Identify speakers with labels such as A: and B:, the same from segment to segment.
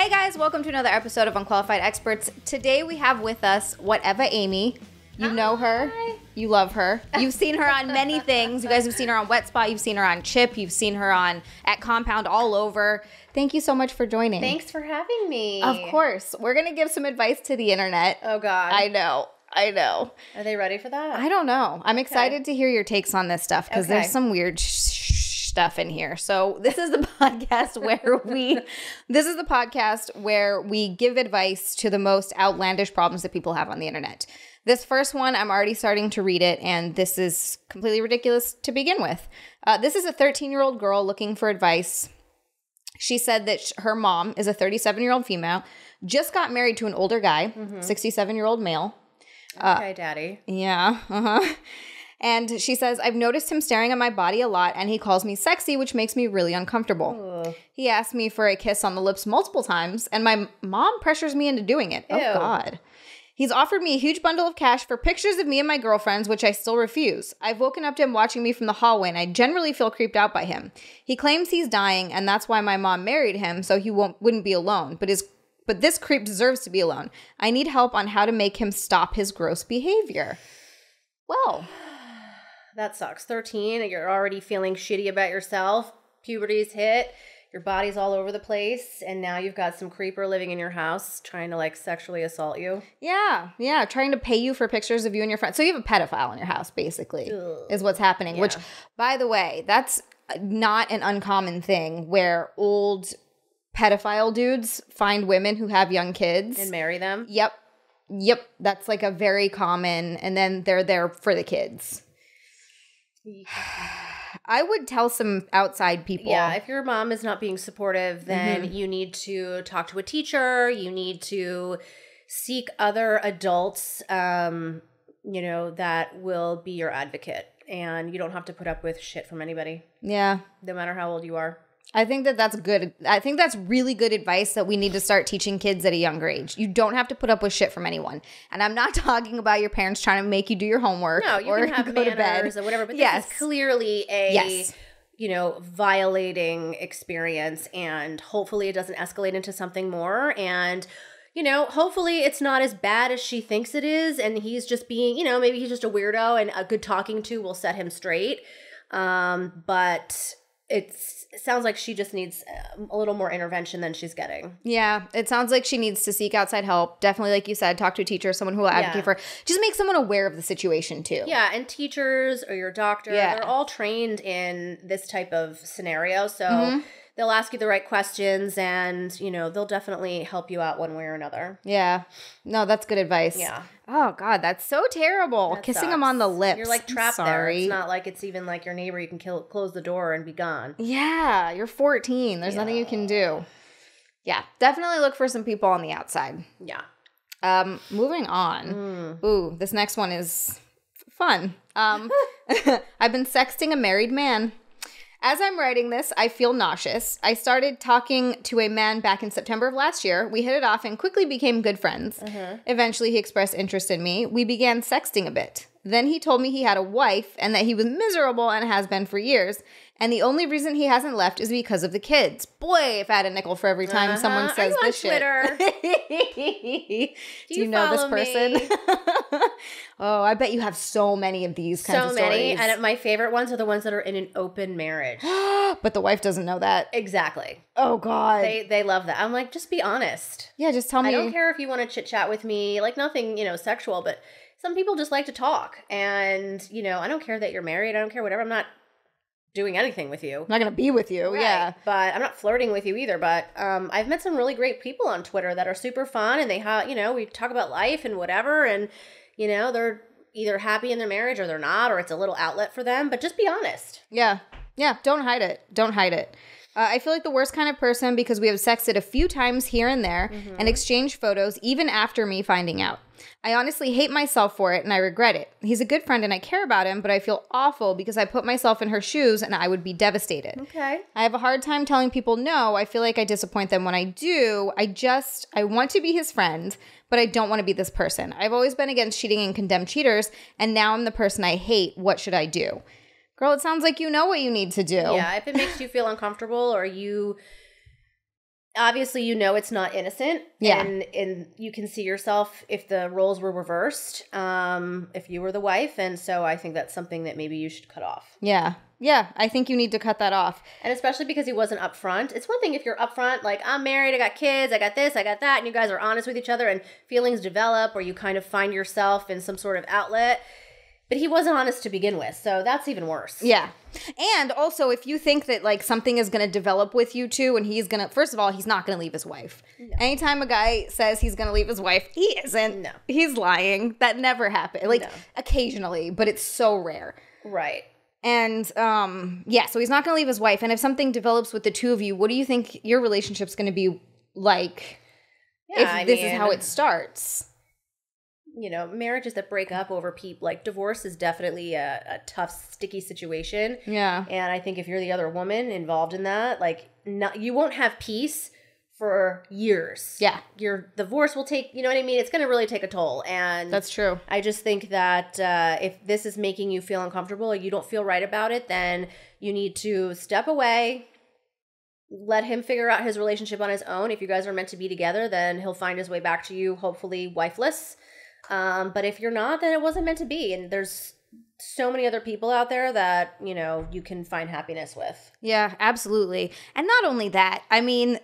A: Hey guys, welcome to another episode of Unqualified Experts. Today we have with us Whatever Amy. You know her.
B: Hi.
A: You love her. You've seen her on many things. You guys have seen her on Wet Spot. You've seen her on Chip. You've seen her on at Compound, all over. Thank you so much for joining.
B: Thanks for having me.
A: Of course. We're going to give some advice to the internet.
B: Oh, God.
A: I know.
B: Are they ready for that?
A: I don't know. I'm excited to hear your takes on this stuff because there's some weird stuff in here. So this is the podcast where we give advice to the most outlandish problems that people have on the internet. This first one, I'm already starting to read it, and this is completely ridiculous to begin with. This is a 13-year-old girl looking for advice. She said that her mom is a 37-year-old female, just got married to an older guy, 67-year-old male.
B: Okay, Daddy.
A: Yeah, And she says, I've noticed him staring at my body a lot, and he calls me sexy, which makes me really uncomfortable.
B: Ugh.
A: He asked me for a kiss on the lips multiple times, and my mom pressures me into doing it.
B: Ew.
A: Oh, God. He's offered me a huge bundle of cash for pictures of me and my girlfriends, which I still refuse. I've woken up to him watching me from the hallway, and I generally feel creeped out by him. He claims he's dying, and that's why my mom married him, so he wouldn't be alone. But this creep deserves to be alone. I need help on how to make him stop his gross behavior. Well,
B: That sucks. 13, and you're already feeling shitty about yourself. Puberty's hit. Your body's all over the place, and now you've got some creeper living in your house trying to, like, sexually assault you.
A: yeah, trying to pay you for pictures of you and your friends. So you have a pedophile in your house, basically, is what's happening.
B: Yeah.
A: Which, by the way, that's not an uncommon thing where old pedophile dudes find women who have young kids.
B: And marry them.
A: Yep. That's like a very common, and then they're there for the kids. I would tell some outside people.
B: Yeah, if your mom is not being supportive, then you need to talk to a teacher. You need to seek other adults, that will be your advocate. And you don't have to put up with shit from anybody,
A: Yeah.
B: no matter how old you are.
A: I think that's good. I think that's really good advice that we need to start teaching kids at a younger age. You don't have to put up with shit from anyone. And I'm not talking about your parents trying to make you do your homework
B: No, you
A: or
B: can have
A: go to bed.
B: manners or whatever, but this is clearly a, violating experience, and hopefully it doesn't escalate into something more. And, hopefully it's not as bad as she thinks it is, and he's just being, maybe he's just a weirdo, and a good talking to will set him straight. But it sounds like she just needs a little more intervention than she's getting.
A: Yeah, it sounds like she needs to seek outside help. Definitely, like you said, talk to a teacher, someone who will advocate for her. Just make someone aware of the situation, too.
B: Yeah, and teachers or your doctor, they're all trained in this type of scenario. So they'll ask you the right questions, and, they'll definitely help you out one way or another.
A: Yeah. No, that's good advice.
B: Yeah.
A: Oh, God, that's so terrible.
B: That
A: Kissing
B: sucks.
A: him on the lips.
B: You're, like, trapped there.
A: Sorry.
B: It's not like it's even like your neighbor. You can close the door and be gone.
A: Yeah, you're 14. There's nothing you can do. Yeah, definitely look for some people on the outside.
B: Yeah.
A: Moving on. Ooh, this next one is fun. I've been sexting a married man. As I'm writing this, I feel nauseous. I started talking to a man back in September of last year. We hit it off and quickly became good friends. Eventually, he expressed interest in me. We began sexting a bit. Then he told me he had a wife and that he was miserable and has been for years. And the only reason he hasn't left is because of the kids. Boy, if I had a nickel for every time someone says
B: I'm on
A: this
B: Twitter.
A: shit. Do you know this
B: follow
A: person?
B: me?
A: Oh, I bet you have so many of these kinds of
B: So
A: stories.
B: many. And my favorite ones are the ones that are in an open marriage.
A: But the wife doesn't know that.
B: Exactly.
A: Oh, God.
B: They love that. I'm like, just be honest.
A: Yeah, just tell me.
B: I don't care if you want to chit chat with me, like nothing, sexual, but some people just like to talk. And, I don't care that you're married. I don't care whatever. I'm not doing anything with you.
A: I'm not going to be with you.
B: Right.
A: Yeah.
B: But I'm not flirting with you either. But I've met some really great people on Twitter that are super fun, and they have, we talk about life and whatever. And, they're either happy in their marriage or they're not, or it's a little outlet for them. But just be honest.
A: Yeah. Yeah. Don't hide it. Don't hide it. I feel like the worst kind of person because we have sexted a few times here and there and exchanged photos even after me finding out. I honestly hate myself for it and I regret it. He's a good friend and I care about him, but I feel awful because I put myself in her shoes and I would be devastated.
B: Okay.
A: I have a hard time telling people no. I feel like I disappoint them when I do. I want to be his friend, but I don't want to be this person. I've always been against cheating and condemned cheaters, and now I'm the person I hate. What should I do? Girl, it sounds like you know what you need to do.
B: Yeah, if it makes you feel uncomfortable or you obviously, you know it's not innocent.
A: Yeah.
B: And you can see yourself if the roles were reversed, if you were the wife. And so I think that's something that maybe you should cut off.
A: Yeah. Yeah, I think you need to cut that off.
B: And especially because he wasn't upfront. It's one thing if you're upfront, like, I'm married, I got kids, I got this, I got that, and you guys are honest with each other and feelings develop or you kind of find yourself in some sort of outlet. But he wasn't honest to begin with, so that's even worse.
A: Yeah. And also, if you think that, like, something is going to develop with you two and he's going to, first of all, he's not going to leave his wife. No. Anytime a guy says he's going to leave his wife, he isn't.
B: No.
A: He's lying. That never happened. Like, occasionally, but it's so rare.
B: Right.
A: And, yeah, so he's not going to leave his wife. And if something develops with the two of you, what do you think your relationship's going to be like if this is how it starts?
B: You know, marriages that break up over people, like divorce is definitely a tough, sticky situation.
A: Yeah.
B: And I think if you're the other woman involved in that, like, you won't have peace for years.
A: Yeah.
B: Your divorce will take, you know what I mean? It's going to really take a toll. And
A: that's true.
B: I just think that if this is making you feel uncomfortable or you don't feel right about it, then you need to step away, let him figure out his relationship on his own. If you guys are meant to be together, then he'll find his way back to you, hopefully wifeless. But if you're not, then it wasn't meant to be. And there's so many other people out there that, you know, you can find happiness with.
A: Yeah, absolutely. And not only that, I mean,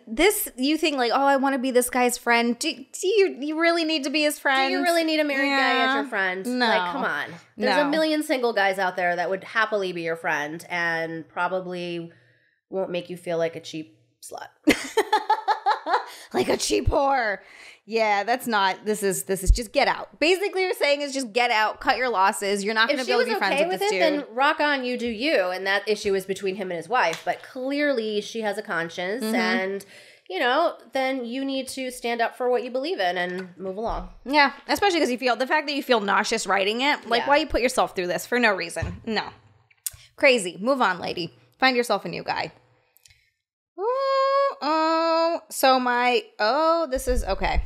A: you think like, oh, I want to be this guy's friend. Do you really need to be his friend?
B: Do you really need a married guy as your friend?
A: No.
B: Like, come on. There's a million single guys out there that would happily be your friend and probably won't make you feel like a cheap slut.
A: Like a cheap whore. Yeah, this is just get out. Basically, what you're saying is just get out, cut your losses. You're not going to be able to be friends with this dude.
B: Then rock on, you do you. And that issue is between him and his wife. But clearly, she has a conscience. Mm-hmm. And, you know, then you need to stand up for what you believe in and move along.
A: Yeah, especially because the fact that you feel nauseous writing it. Like, why you put yourself through this for no reason? No. Crazy. Move on, lady. Find yourself a new guy. This is okay.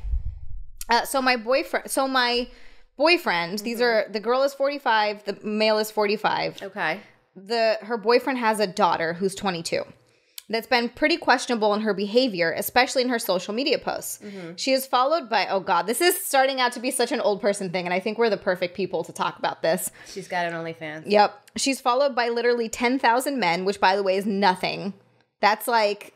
A: So my boyfriend,
B: mm-hmm.
A: These are, the girl is 45, the male is 45.
B: Okay.
A: Her boyfriend has a daughter who's 22. That's been pretty questionable in her behavior, especially in her social media posts. Mm-hmm. She is followed by, oh God, this is starting out to be such an old person thing, and I think we're the perfect people to talk about this.
B: She's got an OnlyFans.
A: Yep. She's followed by literally 10,000 men, which by the way is nothing. That's like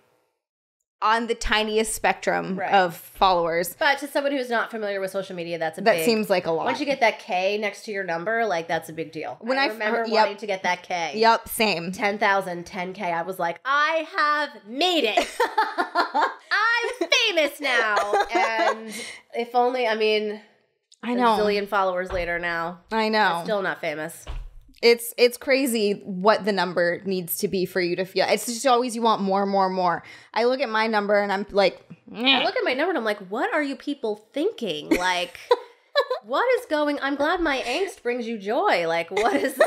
A: on the tiniest spectrum of followers.
B: But to someone who's not familiar with social media, that
A: seems like a lot.
B: Once you get that K next to your number, like, that's a big deal. When I remember wanting to get that K.
A: Yep, same.
B: 10,000, 10K. I was like, I have made it. I'm famous now. And if only, I mean,
A: I know.
B: A zillion followers later now.
A: I know.
B: I'm still not famous.
A: It's crazy what the number needs to be for you to feel. It's just always you want more, more, more. I look at my number and I'm like,
B: I look at my number and I'm like, what are you people thinking? Like, what is going? I'm glad my angst brings you joy. Like, what is?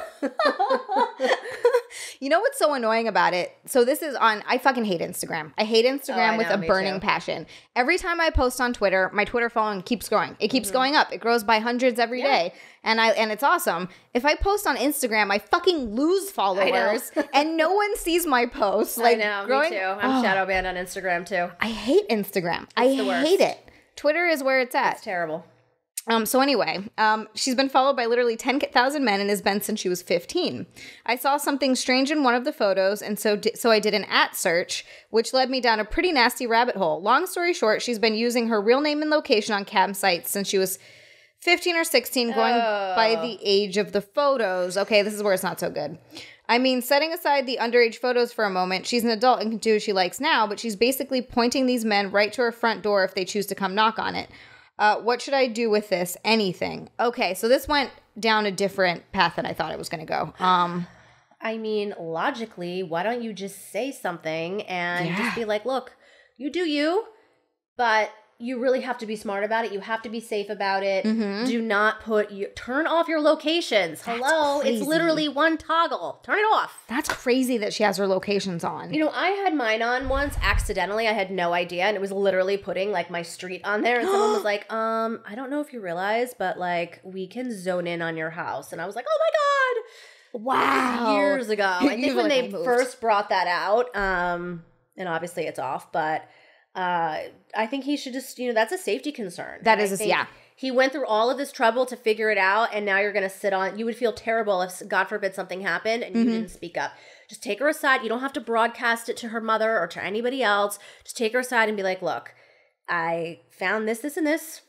A: You know what's so annoying about it? So this is I fucking hate Instagram. I hate Instagram with a burning passion. Every time I post on Twitter, my Twitter following keeps growing. It keeps going up. It grows by hundreds every day. And it's awesome. If I post on Instagram, I fucking lose followers and no one sees my posts. Like,
B: I know, me too. I'm shadow banned on Instagram too.
A: I hate Instagram. I hate it. Twitter is where it's at.
B: It's terrible.
A: So anyway, she's been followed by literally 10,000 men and has been since she was 15. I saw something strange in one of the photos, and so I did an @ search, which led me down a pretty nasty rabbit hole. Long story short, she's been using her real name and location on campsites since she was 15 or 16, going by the age of the photos. Okay, this is where it's not so good. I mean, setting aside the underage photos for a moment, she's an adult and can do what she likes now, but she's basically pointing these men right to her front door if they choose to come knock on it. What should I do with this? Anything. Okay, so this went down a different path than I thought it was going to go.
B: I mean, logically, why don't you just say something and just be like, look, you do you, but you really have to be smart about it. You have to be safe about it. Mm-hmm. Do not turn off your locations. Hello, it's literally one toggle. Turn it off.
A: That's crazy that she has her locations on.
B: You know, I had mine on once accidentally. I had no idea, and it was literally putting like my street on there. And someone was like, I don't know if you realize, but like we can zone in on your house. And I was like, oh my God.
A: Wow.
B: Years ago. I think when they first brought that out, and obviously it's off, but I think he should just, that's a safety concern.
A: That is, yeah.
B: He went through all of this trouble to figure it out, and now you're going to sit on, you would feel terrible if, God forbid, something happened and you didn't speak up. Just take her aside. You don't have to broadcast it to her mother or to anybody else. Just take her aside and be like, look, I found this, this, and this.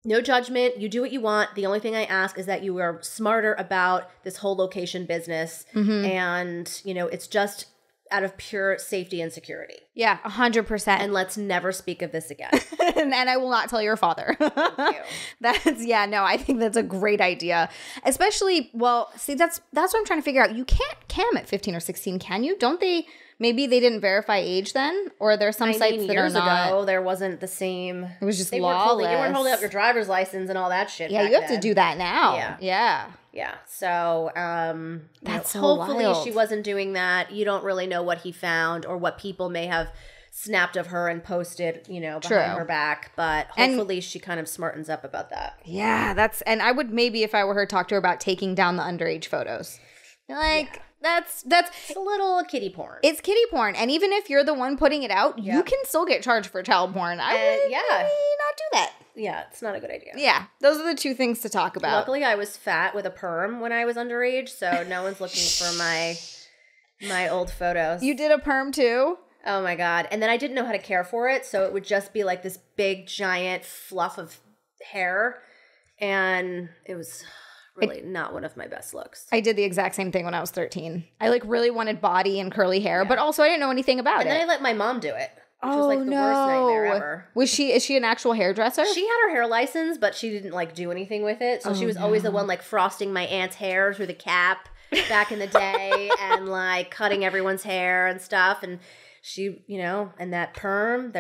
B: No judgment. You do what you want. The only thing I ask is that you are smarter about this whole location business. And, it's just out of pure safety and security.
A: Yeah, 100%.
B: And let's never speak of this again.
A: and I will not tell your father.
B: Thank you.
A: I think that's a great idea. Especially, that's what I'm trying to figure out. You can't cam at 15 or 16, can you? Don't they? Maybe they didn't verify age then? Or there's some sites that are not.
B: Years ago, there wasn't the same.
A: It was just lawless.
B: You weren't holding up your driver's license and all that shit.
A: Yeah, you have to do that now. Yeah.
B: So,
A: that's so
B: hopefully
A: wild.
B: she wasn't doing that. You don't really know what he found or what people may have snapped of her and posted, behind her back. But hopefully she kind of smartens up about that.
A: Yeah, and I would maybe, if I were her, talk to her about taking down the underage photos. That's
B: it's a little kiddie porn.
A: It's kiddie porn, and even if you're the one putting it out, you can still get charged for child porn. I would maybe not do that.
B: Yeah, it's not a good idea.
A: Yeah, those are the two things to talk about.
B: Luckily, I was fat with a perm when I was underage, so no one's looking for my old photos.
A: You did a perm too?
B: Oh my God! And then I didn't know how to care for it, so it would just be like this big giant fluff of hair, and it was really not one of my best looks.
A: I did the exact same thing when I was 13. I really wanted body and curly hair, but also I didn't know anything about it.
B: And then I let my mom do it. Which was like the worst nightmare ever.
A: Is she an actual hairdresser?
B: She had her hair license, but she didn't do anything with it. So she was always the one frosting my aunt's hair through the cap back in the day and cutting everyone's hair and stuff. And she, and that perm,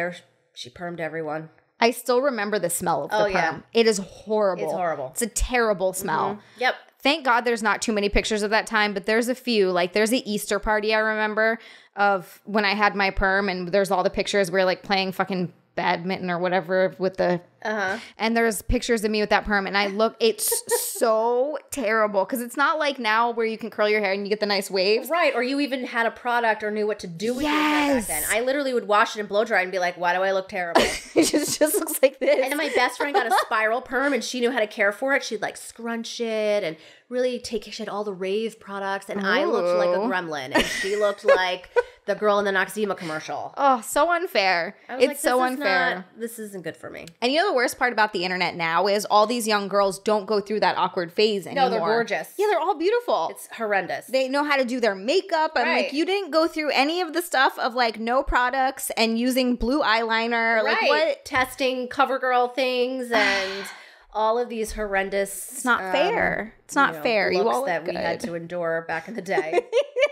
B: she permed everyone.
A: I still remember the smell of the perm. Yeah. It is horrible.
B: It's horrible.
A: It's a terrible smell.
B: Yep.
A: Thank God there's not too many pictures of that time, but there's a few. There's an Easter party I remember of when I had my perm, and there's all the pictures where playing fucking badminton or whatever with the and there's pictures of me with that perm, and it's so terrible because it's not like now where you can curl your hair and you get the nice waves,
B: right? Or you even had a product or knew what to do with your hair back then. I literally would wash it and blow dry and be like, why do I look terrible?
A: It just looks like this.
B: And then my best friend got a spiral perm and she knew how to care for it. She'd scrunch it and really she had all the rave products, and I looked like a gremlin and she looked like the girl in the Noxzema commercial.
A: Oh, so unfair. It's so unfair.
B: This isn't good for me.
A: And the worst part about the internet now is all these young girls don't go through that awkward phase anymore.
B: No, they're gorgeous.
A: Yeah, they're all beautiful.
B: It's horrendous.
A: They know how to do their makeup. And you didn't go through any of the stuff of no products and using blue eyeliner.
B: Right.
A: What?
B: Testing CoverGirl things and all of these horrendous.
A: It's not fair. It's not fair.
B: Looks
A: you all
B: that
A: good.
B: We had to endure back in the day.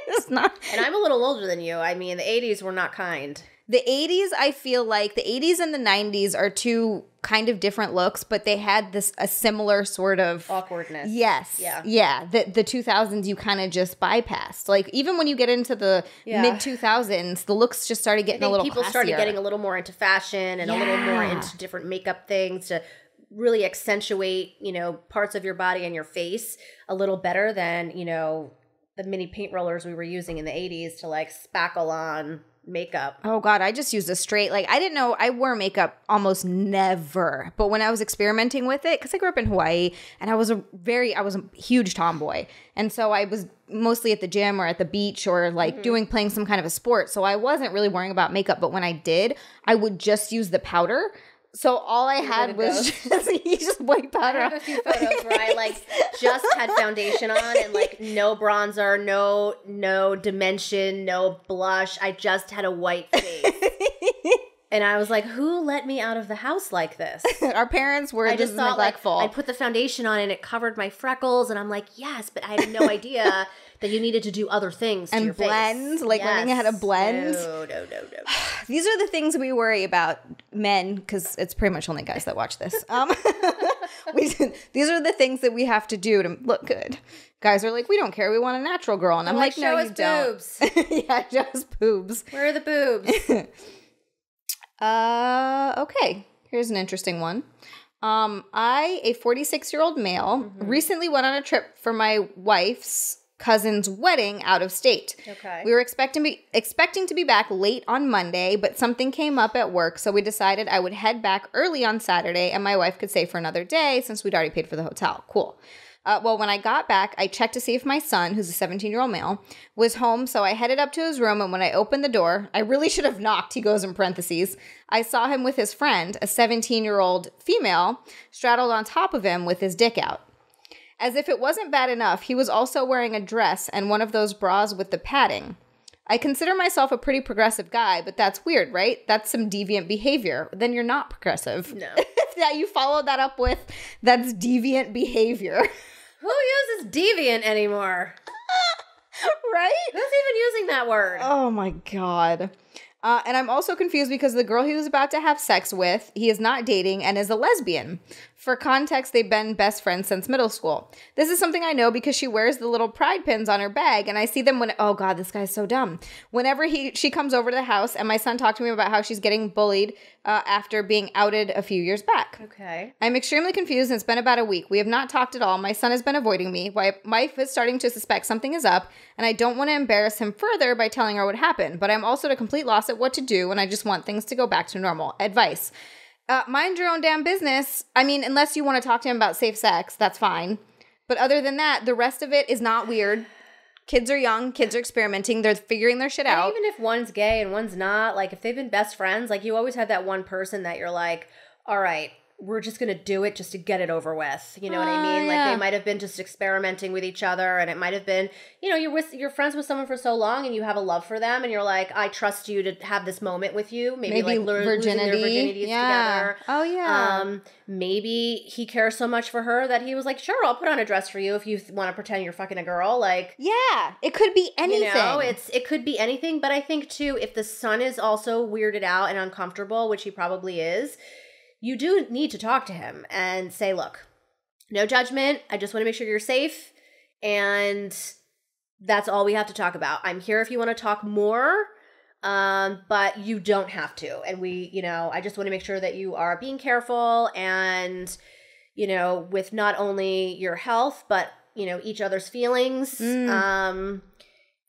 A: It's not.
B: And I'm a little older than you. I mean, the 80s were not kind.
A: The 80s, I feel like the 80s and the 90s are two kind of different looks, but they had a similar sort of
B: awkwardness.
A: Yes. Yeah. Yeah. The 2000s, you kind of just bypassed. Even when you get into the mid 2000s, the looks just started getting a little
B: people
A: classier.
B: Started getting a little more into fashion and a little more into different makeup things to really accentuate, parts of your body and your face a little better than, the mini paint rollers we were using in the 80s to spackle on makeup.
A: Oh God, I just used a straight, I didn't know, I wore makeup almost never, but when I was experimenting with it, because I grew up in Hawaii and I was a huge tomboy, and so I was mostly at the gym or at the beach or playing some kind of a sport, so I wasn't really worrying about makeup, but when I did, I would just use the powder. So all I had was just white powder.
B: I have a few photos where I just had foundation on and no bronzer, no dimension, no blush. I just had a white face. And I was like, who let me out of the house like this?
A: Our parents were just neglectful.
B: I put the foundation on and it covered my freckles, and I'm like, yes, but I had no idea that you needed to do other things to your face.
A: And blend, learning how to blend.
B: No.
A: These are the things we worry about, men, because it's pretty much only guys that watch this. These are the things that we have to do to look good. Guys are like, we don't care. We want a natural girl. And I'm like, no, you don't.
B: Boobs.
A: Yeah, just boobs.
B: Where are the boobs?
A: Okay. Here's an interesting one. I, a 46-year-old male, recently went on a trip for my wife's cousin's wedding out of state.
B: Okay.
A: We were expecting to be back late on Monday, but something came up at work, so we decided I would head back early on Saturday and my wife could stay for another day since we'd already paid for the hotel. Cool. Well, when I got back, I checked to see if my son, who's a 17-year-old male, was home, so I headed up to his room, and when I opened the door, I really should have knocked, he goes in parentheses, I saw him with his friend, a 17-year-old female, straddled on top of him with his dick out. As if it wasn't bad enough, he was also wearing a dress and one of those bras with the padding. I consider myself a pretty progressive guy, but that's weird, right? That's some deviant behavior. Then you're not progressive.
B: No.
A: That you follow that up with, that's deviant behavior.
B: Who uses deviant anymore?
A: Right?
B: Who's even using that word?
A: Oh my God. And I'm also confused because the girl he was about to have sex with, he is not dating and is a lesbian. For context, they've been best friends since middle school. This is something I know because she wears the little pride pins on her bag, and I see them when, oh God, this guy's so dumb. Whenever she comes over to the house, and my son talked to me about how she's getting bullied after being outed a few years back.
B: Okay.
A: I'm extremely confused, and it's been about a week. We have not talked at all. My son has been avoiding me. My wife is starting to suspect something is up, and I don't want to embarrass him further by telling her what happened, but I'm also at a complete loss at what to do, and I just want things to go back to normal. Advice. Mind your own damn business. I mean, unless you want to talk to him about safe sex, that's fine. But other than that, the rest of it is not weird. Kids are young. Kids are experimenting. They're figuring their shit out.
B: Even if one's gay and one's not, like if they've been best friends, like you always have that one person that you're like, all right, we're just going to do it just to get it over with. You know what I mean?
A: Yeah.
B: Like they might have been just experimenting with each other, and it might have been, you know, you're friends with someone for so long and you have a love for them and you're like, I trust you to have this moment with you. Maybe like losing their virginities together.
A: Oh yeah.
B: Maybe he cares so much for her that he was like, sure, I'll put on a dress for you if you want to pretend you're fucking a girl. Like,
A: yeah, it could be anything.
B: You know, it could be anything. But I think too, if the son is also weirded out and uncomfortable, which he probably is, you do need to talk to him and say, look, no judgment. I just want to make sure you're safe. And that's all we have to talk about. I'm here if you want to talk more, but you don't have to. And I just want to make sure that you are being careful and, with not only your health, but, each other's feelings. And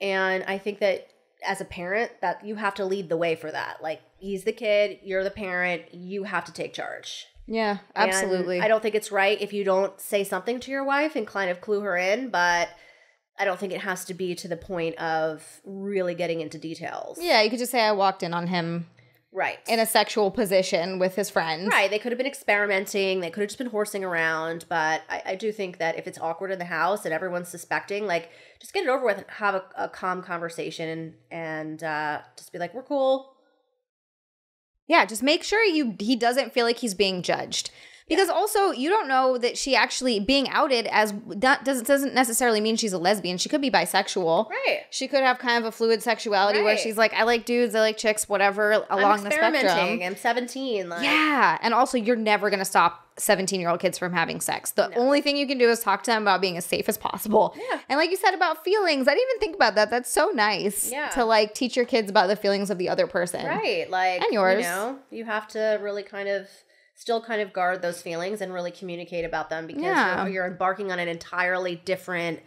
B: I think that as a parent that you have to lead the way for that. Like, he's the kid, you're the parent, you have to take charge.
A: Yeah, absolutely.
B: And I don't think it's right if you don't say something to your wife and kind of clue her in, but I don't think it has to be to the point of really getting into details.
A: Yeah, you could just say I walked in on him
B: right
A: in a sexual position with his friends.
B: Right. They could have been experimenting. They could have just been horsing around. But I do think that if it's awkward in the house and everyone's suspecting, like, just get it over with and have a calm conversation and just be like, we're cool.
A: Yeah, just make sure he doesn't feel like he's being judged. Because also, you don't know that she actually being outed as doesn't necessarily mean she's a lesbian. She could be bisexual.
B: Right.
A: She could have kind of a fluid sexuality where she's like, I like dudes, I like chicks, whatever, along the spectrum.
B: I'm 17. Like.
A: Yeah. And also, you're never going to stop 17-year-old kids from having sex. The only thing you can do is talk to them about being as safe as possible. Yeah. And like you said about feelings, I didn't even think about that. That's so nice to like teach your kids about the feelings of the other person.
B: Right. Like,
A: and yours.
B: You have to really still kind of guard those feelings and really communicate about them because you're embarking on an entirely different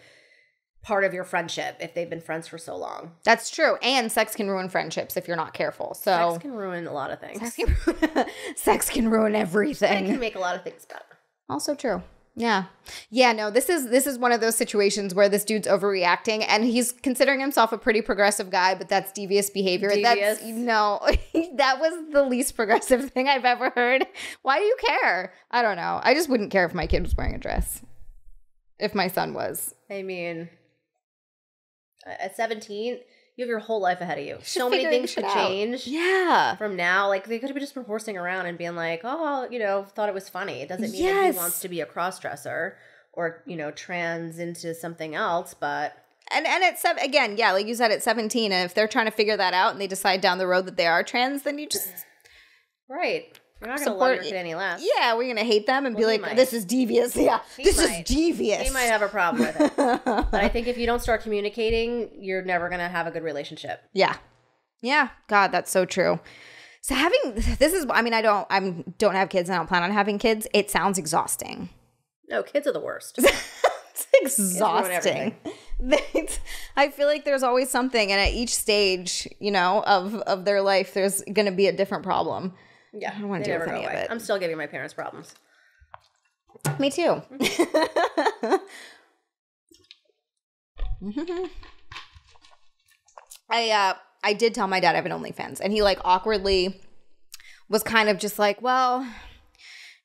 B: part of your friendship if they've been friends for so long.
A: That's true. And sex can ruin friendships if you're not careful. So
B: sex can ruin a lot of things.
A: Sex can ruin everything.
B: It can make a lot of things better. Also true.
A: Yeah. Yeah, no, this is one of those situations where this dude's overreacting and he's considering himself a pretty progressive guy, but that's devious behavior.
B: Devious.
A: That was the least progressive thing I've ever heard. Why do you care? I don't know. I just wouldn't care if my kid was wearing a dress. If my son was.
B: I mean, at 17, you have your whole life ahead of you. So many things could change.
A: Yeah.
B: From now, like they could have just been horsing around and being like, oh, thought it was funny. It doesn't mean that he wants to be a cross-dresser or, trans into something else, but.
A: And at again, yeah, like you said, at 17, and if they're trying to figure that out and they decide down the road that they are trans, then you just.
B: Right. You're not going to love your kid any less.
A: Yeah, we're going to hate them and be like, this is devious. Yeah, this is devious.
B: He might have a problem with it. But I think if you don't start communicating, you're never going to have a good relationship.
A: Yeah. Yeah. God, that's so true. So I don't have kids and I don't plan on having kids. It sounds exhausting.
B: No, kids are the worst.
A: exhausting. I feel like there's always something, and at each stage, of their life, there's going to be a different problem.
B: Yeah,
A: I don't want to deal with any of it.
B: I'm still giving my parents problems.
A: Me too. I did tell my dad I have an OnlyFans, and he awkwardly was kind of just like, well,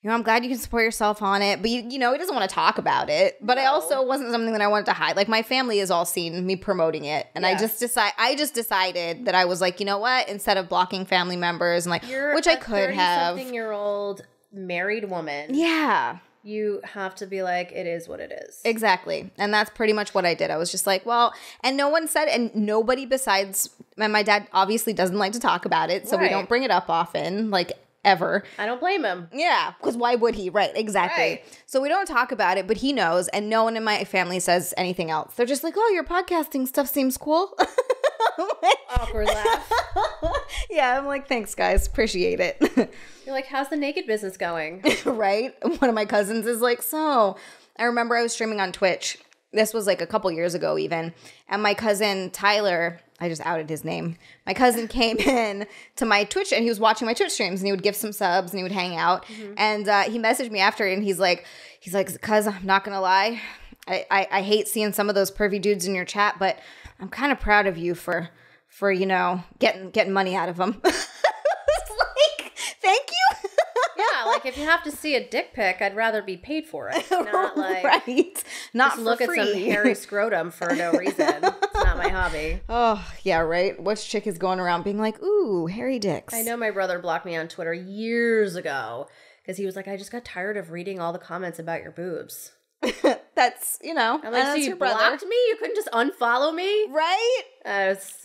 A: I'm glad you can support yourself on it, but he doesn't want to talk about it. But I also wasn't something that I wanted to hide. My family has all seen me promoting it, and I just decided that I was like, you know what? Instead of blocking family members and which I could have. You're a
B: 30-something-year-old married woman.
A: Yeah.
B: You have to be like, it is what it is.
A: Exactly. And that's pretty much what I did. I was just like, well, and no one said, and nobody besides, and my dad obviously doesn't like to talk about it, so we don't bring it up often, ever.
B: I don't blame him.
A: Yeah, because why would he? Right, exactly.
B: Right.
A: So we don't talk about it, but he knows, and no one in my family says anything else. They're just like, oh, your podcasting stuff seems cool.
B: Awkward laugh.
A: Yeah, I'm like, thanks, guys. Appreciate it.
B: You're like, how's the naked business going?
A: Right? One of my cousins is like, so I remember I was streaming on Twitch. This was a couple years ago even. And my cousin Tyler, I just outed his name. My cousin came in to my Twitch, and he was watching my Twitch streams, and he would give some subs, and he would hang out. Mm-hmm. And he messaged me after, and he's like, cuz I'm not going to lie. I hate seeing some of those pervy dudes in your chat, but I'm kind of proud of you for getting money out of them. Thank you.
B: Yeah, if you have to see a dick pic, I'd rather be paid for it. Not
A: right. Not
B: just look
A: free.
B: At some hairy scrotum for no reason. It's not my hobby.
A: Oh, yeah, right? Which chick is going around being like, ooh, hairy dicks?
B: I know my brother blocked me on Twitter years ago because he was like, I just got tired of reading all the comments about your boobs.
A: That's,
B: I'm like, so you blocked me? You couldn't just unfollow me?
A: Right?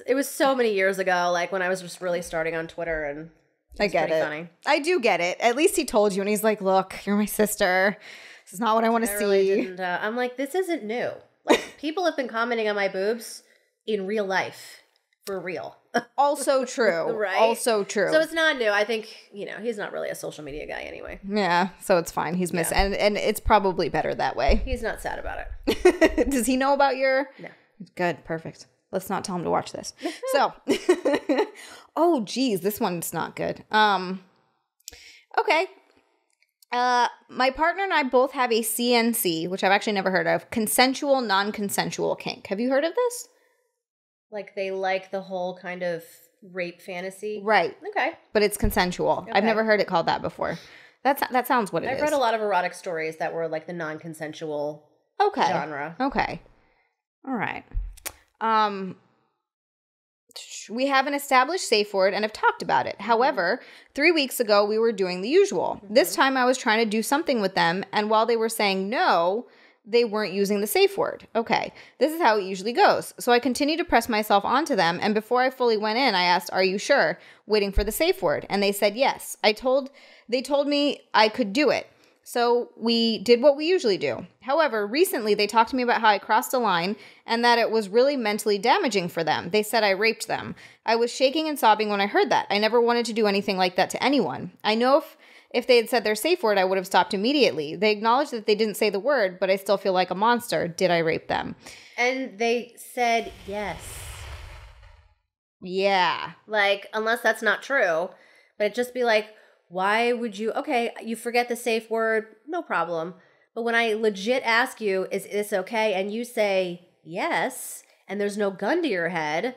B: It was so many years ago, when I was just really starting on Twitter, and
A: I get it.
B: Funny.
A: I do get it. At least he told you, and he's like, look, you're my sister. This is not what I want to see.
B: Really didn't, I'm like, this isn't new. People have been commenting on my boobs in real life. For real.
A: Also true.
B: Right?
A: Also true.
B: So it's not new. I think, he's not really a social media guy anyway.
A: Yeah, so it's fine. He's missing. And it's probably better that way.
B: He's not sad about it.
A: Does he know about your...
B: No.
A: Good. Perfect. Let's not tell him to watch this. So... Oh, geez, this one's not good. Okay. My partner and I both have a CNC, which I've actually never heard of, consensual, non-consensual kink. Have you heard of this?
B: They like the whole kind of rape fantasy?
A: Right.
B: Okay.
A: But it's consensual. Okay. I've never heard it called that before. That sounds what it is.
B: I've read a lot of erotic stories that were the non-consensual genre.
A: Okay. All right. We have an established safe word and have talked about it. However, 3 weeks ago, we were doing the usual. Mm-hmm. This time I was trying to do something with them, and while they were saying no, they weren't using the safe word. Okay, this is how it usually goes. So I continued to press myself onto them, and before I fully went in, I asked, are you sure? Waiting for the safe word. And they said yes. They told me I could do it. So we did what we usually do. However, recently they talked to me about how I crossed a line and that it was really mentally damaging for them. They said I raped them. I was shaking and sobbing when I heard that. I never wanted to do anything like that to anyone. I know if they had said their safe word, I would have stopped immediately. They acknowledged that they didn't say the word, but I still feel like a monster. Did I rape them?
B: And they said yes.
A: Yeah.
B: Unless that's not true, but it'd just be why would you, okay, you forget the safe word, no problem. But when I legit ask you, is this okay? And you say yes, and there's no gun to your head,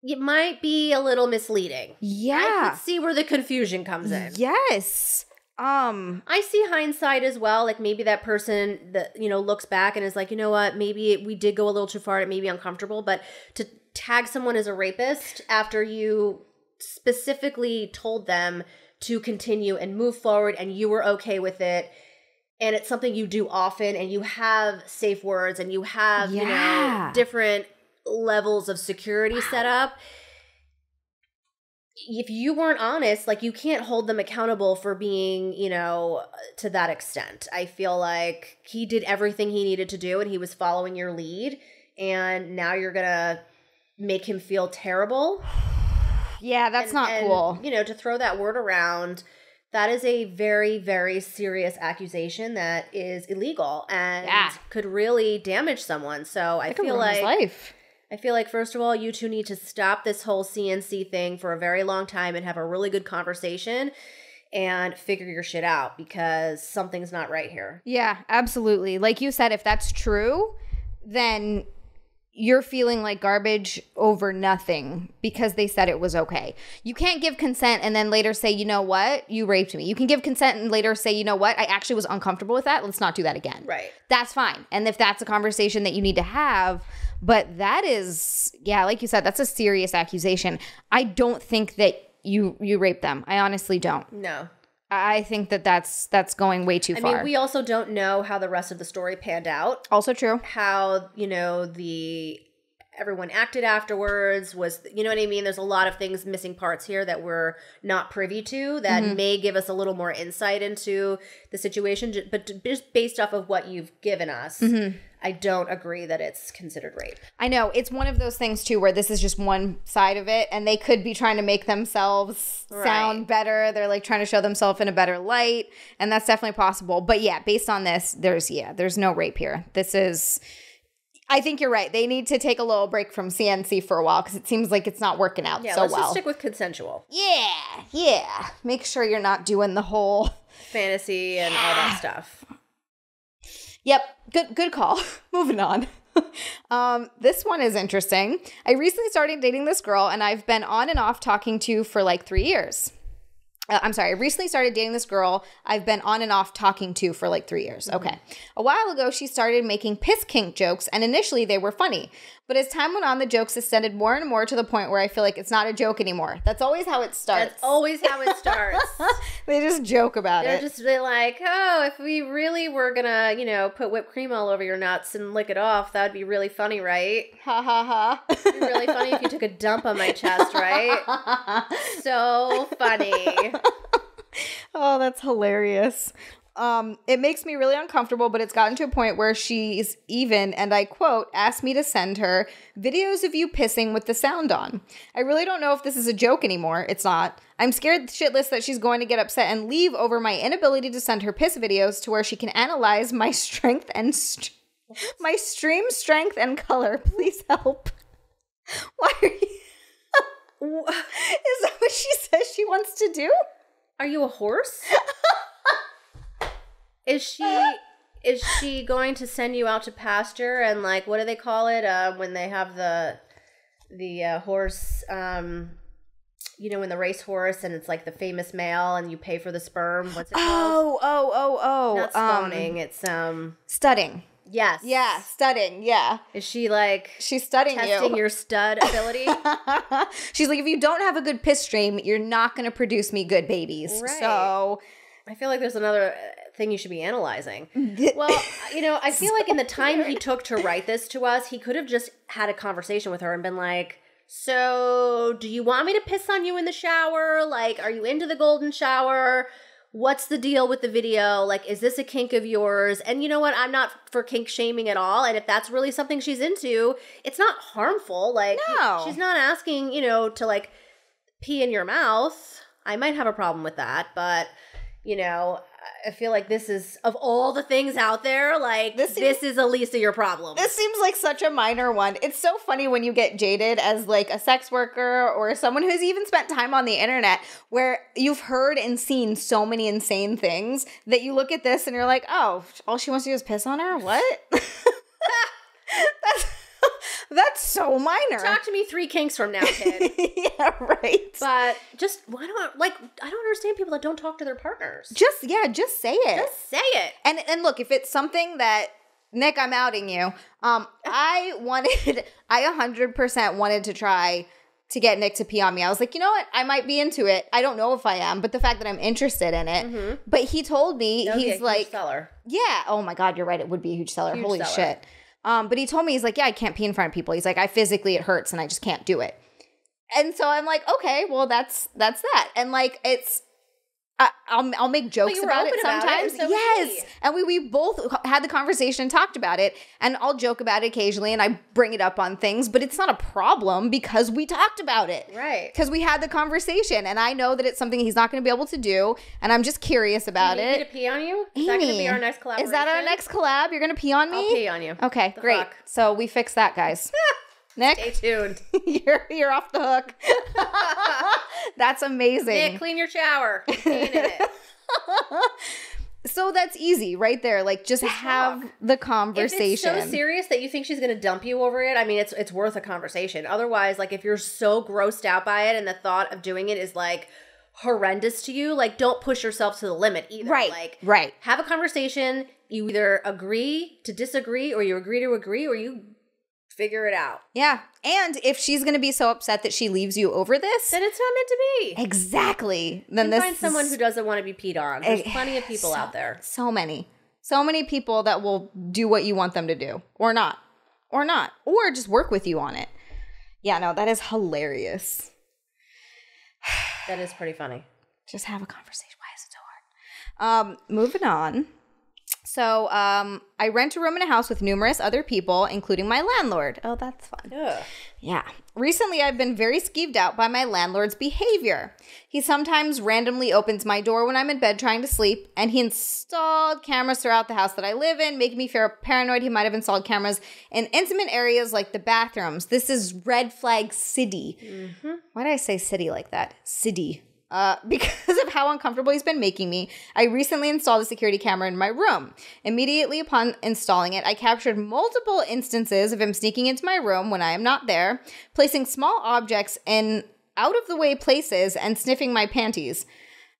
B: it might be a little misleading.
A: Yeah.
B: I can see where the confusion comes in.
A: Yes.
B: I see hindsight as well. Maybe that person that, looks back and is like, you know what, maybe we did go a little too far. It may be uncomfortable, but to tag someone as a rapist after you specifically told them to continue and move forward and you were okay with it, and it's something you do often, and you have safe words and you have different levels of security set up. If you weren't honest, you can't hold them accountable for being, to that extent. I feel like he did everything he needed to do and he was following your lead, and now you're gonna make him feel terrible.
A: Yeah, that's not cool.
B: To throw that word around That is a very, very serious accusation that is illegal and could really damage someone. So I feel like
A: his life.
B: I feel like, first of all, you two need to stop this whole CNC thing for a very long time and have a really good conversation and figure your shit out, because something's not right here.
A: Yeah, absolutely. Like you said, if that's true, then you're feeling like garbage over nothing because they said it was okay. You can't give consent and then later say, you know what, you raped me. You can give consent and later say, you know what, I actually was uncomfortable with that. Let's not do that again.
B: Right.
A: That's fine. And if that's a conversation that you need to have, but that is, yeah, like you said, that's a serious accusation. I don't think that you raped them. I honestly don't.
B: No.
A: I think that that's going way too far.
B: I mean, we also don't know how the rest of the story panned out.
A: Also true.
B: How, everyone acted afterwards was, you know what I mean? There's a lot of things, missing parts here that we're not privy to that may give us a little more insight into the situation. But just based off of what you've given us, I don't agree that it's considered rape.
A: I know. It's one of those things, too, where this is just one side of it, and they could be trying to make themselves sound better. They're, like, trying to show themselves in a better light, and that's definitely possible. But, yeah, based on this, there's no rape here. This is... I think you're right. They need to take a little break from CNC for a while because it seems like it's not working out so well.
B: Yeah, let's just stick with consensual.
A: Yeah. Make sure you're not doing the whole...
B: fantasy and all that stuff.
A: Yep. Good call. Moving on. This one is interesting. I recently started dating this girl and I've been on and off talking to for like 3 years. I recently started dating this girl I've been on and off talking to for like 3 years. Okay. A while ago, she started making piss kink jokes, and initially they were funny. But as time went on, the jokes extended more and more to the point where I feel like it's not a joke anymore. That's always how it starts.
B: That's always how it starts.
A: They just joke about it.
B: They're like, oh, if we really were gonna, put whipped cream all over your nuts and lick it off, that would be really funny, right?
A: Ha ha ha.
B: It'd be really funny if you took a dump on my chest, right? So funny.
A: Oh, that's hilarious. It makes me really uncomfortable, but it's gotten to a point where she's even, and I quote, asked me to send her videos of you pissing with the sound on. I really don't know if this is a joke anymore. It's not. I'm scared shitless that she's going to get upset and leave over my inability to send her piss videos to where she can analyze my strength and my stream strength and color. Please help. Why are you... Is that what she says she wants to do?
B: Are you a horse? Is she going to send you out to pasture and, like, what do they call it when they have the horse, when the race horse and it's like the famous male and you pay for the sperm? What's it called?
A: Oh.
B: Not spawning. It's
A: studding.
B: Yes.
A: Yeah, studding. Yeah.
B: Is she like
A: she's studying
B: testing your stud ability?
A: She's like, if you don't have a good piss stream, you're not going to produce me good babies.
B: Right.
A: So
B: I feel like there's another thing you should be analyzing. Well, I feel like in the time he took to write this to us, he could have just had a conversation with her and been like, so do you want me to piss on you in the shower? Like, are you into the golden shower? What's the deal with the video? Like, is this a kink of yours? And you know what? I'm not for kink shaming at all. And if that's really something she's into, it's not harmful. Like,
A: no.
B: She's not asking, to like pee in your mouth. I might have a problem with that, but I feel like this is, of all the things out there, like, this is the least of your problems.
A: This seems like such a minor one. It's so funny when you get jaded as, like, a sex worker or someone who's even spent time on the internet where you've heard and seen so many insane things that you look at this and you're like, oh, all she wants to do is piss on her? What? That's so minor.
B: Talk to me 3 kinks from now, kid.
A: Yeah, right.
B: But just, I don't understand people that don't talk to their partners.
A: Just say it.
B: Just say it.
A: And look, if it's something that, Nick, I'm outing you. I 100% wanted to try to get Nick to pee on me. I was like, you know what? I might be into it. I don't know if I am, but the fact that I'm interested in it. Mm-hmm. But he told me, he's like,
B: huge seller.
A: Yeah. Oh my God, you're right. It would be a huge seller.
B: Huge
A: Holy
B: seller.
A: shit. But he told me, he's like, yeah, I can't pee in front of people. He's like, it hurts and I just can't do it. And so I'm like, okay, well, that's that. And like, I'll make jokes about it sometimes. Yes. And we both had the conversation and talked about it. And I'll joke about it occasionally and I bring it up on things, but it's not a problem because we talked about it.
B: Right.
A: Because we had the conversation and I know that it's something he's not going to be able to do. And I'm just curious about it.
B: Do you need me to pee on you? Is that going to be our next collaboration?
A: Is that our next collab? You're going to pee on me?
B: I'll pee on you.
A: Okay, great.
B: Fuck?
A: So we fixed that, guys. Nick,
B: stay tuned.
A: You're off the hook. That's amazing.
B: Nick, clean your shower. Peeing in it.
A: So that's easy right there. Like just have the conversation.
B: If it's so serious that you think she's going to dump you over it, I mean, it's worth a conversation. Otherwise, like if you're so grossed out by it and the thought of doing it is like horrendous to you, like don't push yourself to the limit either.
A: Right.
B: Like
A: right.
B: Have a conversation. You either agree to disagree or you agree to agree or you figure it out.
A: Yeah. And if she's going to be so upset that she leaves you over this,
B: then it's not meant to be.
A: Exactly.
B: Then find someone who doesn't want to be peed on. There's plenty of people out there.
A: So many people that will do what you want them to do or not, or just work with you on it. Yeah, no, that is hilarious.
B: That is pretty funny.
A: Just have a conversation. Why is it so hard? Moving on. So, I rent a room in a house with numerous other people, including my landlord. Oh, that's fun.
B: Ugh.
A: Yeah. Recently, I've been very skeeved out by my landlord's behavior. He sometimes randomly opens my door when I'm in bed trying to sleep, and he installed cameras throughout the house that I live in, making me feel paranoid he might have installed cameras in intimate areas like the bathrooms. This is red flag city. Mm-hmm. Why did I say city like that? City. Because of how uncomfortable he's been making me, I recently installed a security camera in my room. Immediately upon installing it, I captured multiple instances of him sneaking into my room when I am not there, placing small objects in out-of-the-way places, and sniffing my panties.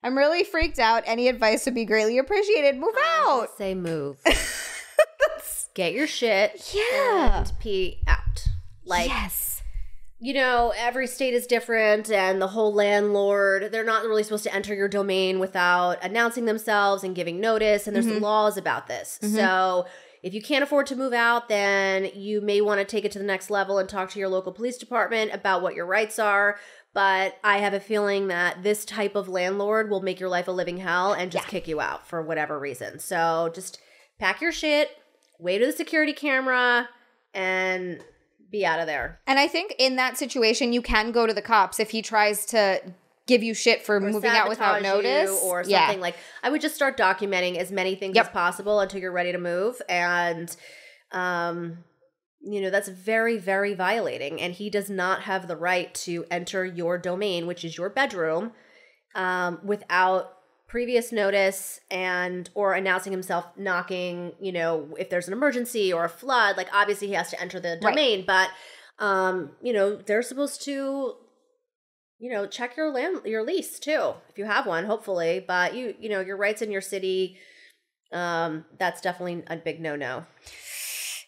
A: I'm really freaked out. Any advice would be greatly appreciated. Move out!
B: Say move. Get your shit and pee out. Like,
A: yes.
B: You know, every state is different, and the whole landlord, they're not really supposed to enter your domain without announcing themselves and giving notice, and there's laws about this. So if you can't afford to move out, then you may want to take it to the next level and talk to your local police department about what your rights are. But I have a feeling that this type of landlord will make your life a living hell and just kick you out for whatever reason. So just pack your shit, wait to the security camera, and be out of there.
A: And I think in that situation, you can go to the cops if he tries to give you shit for moving out without notice.
B: Or something like, I would just start documenting as many things as possible until you're ready to move. And, you know, that's very, very violating. And he does not have the right to enter your domain, which is your bedroom, without previous notice and or announcing himself, knocking, you know, if there's an emergency or a flood. Like obviously he has to enter the domain, but you know, they're supposed to, you know, check your lease too, if you have one, hopefully. But you know, your rights in your city, that's definitely a big no-no.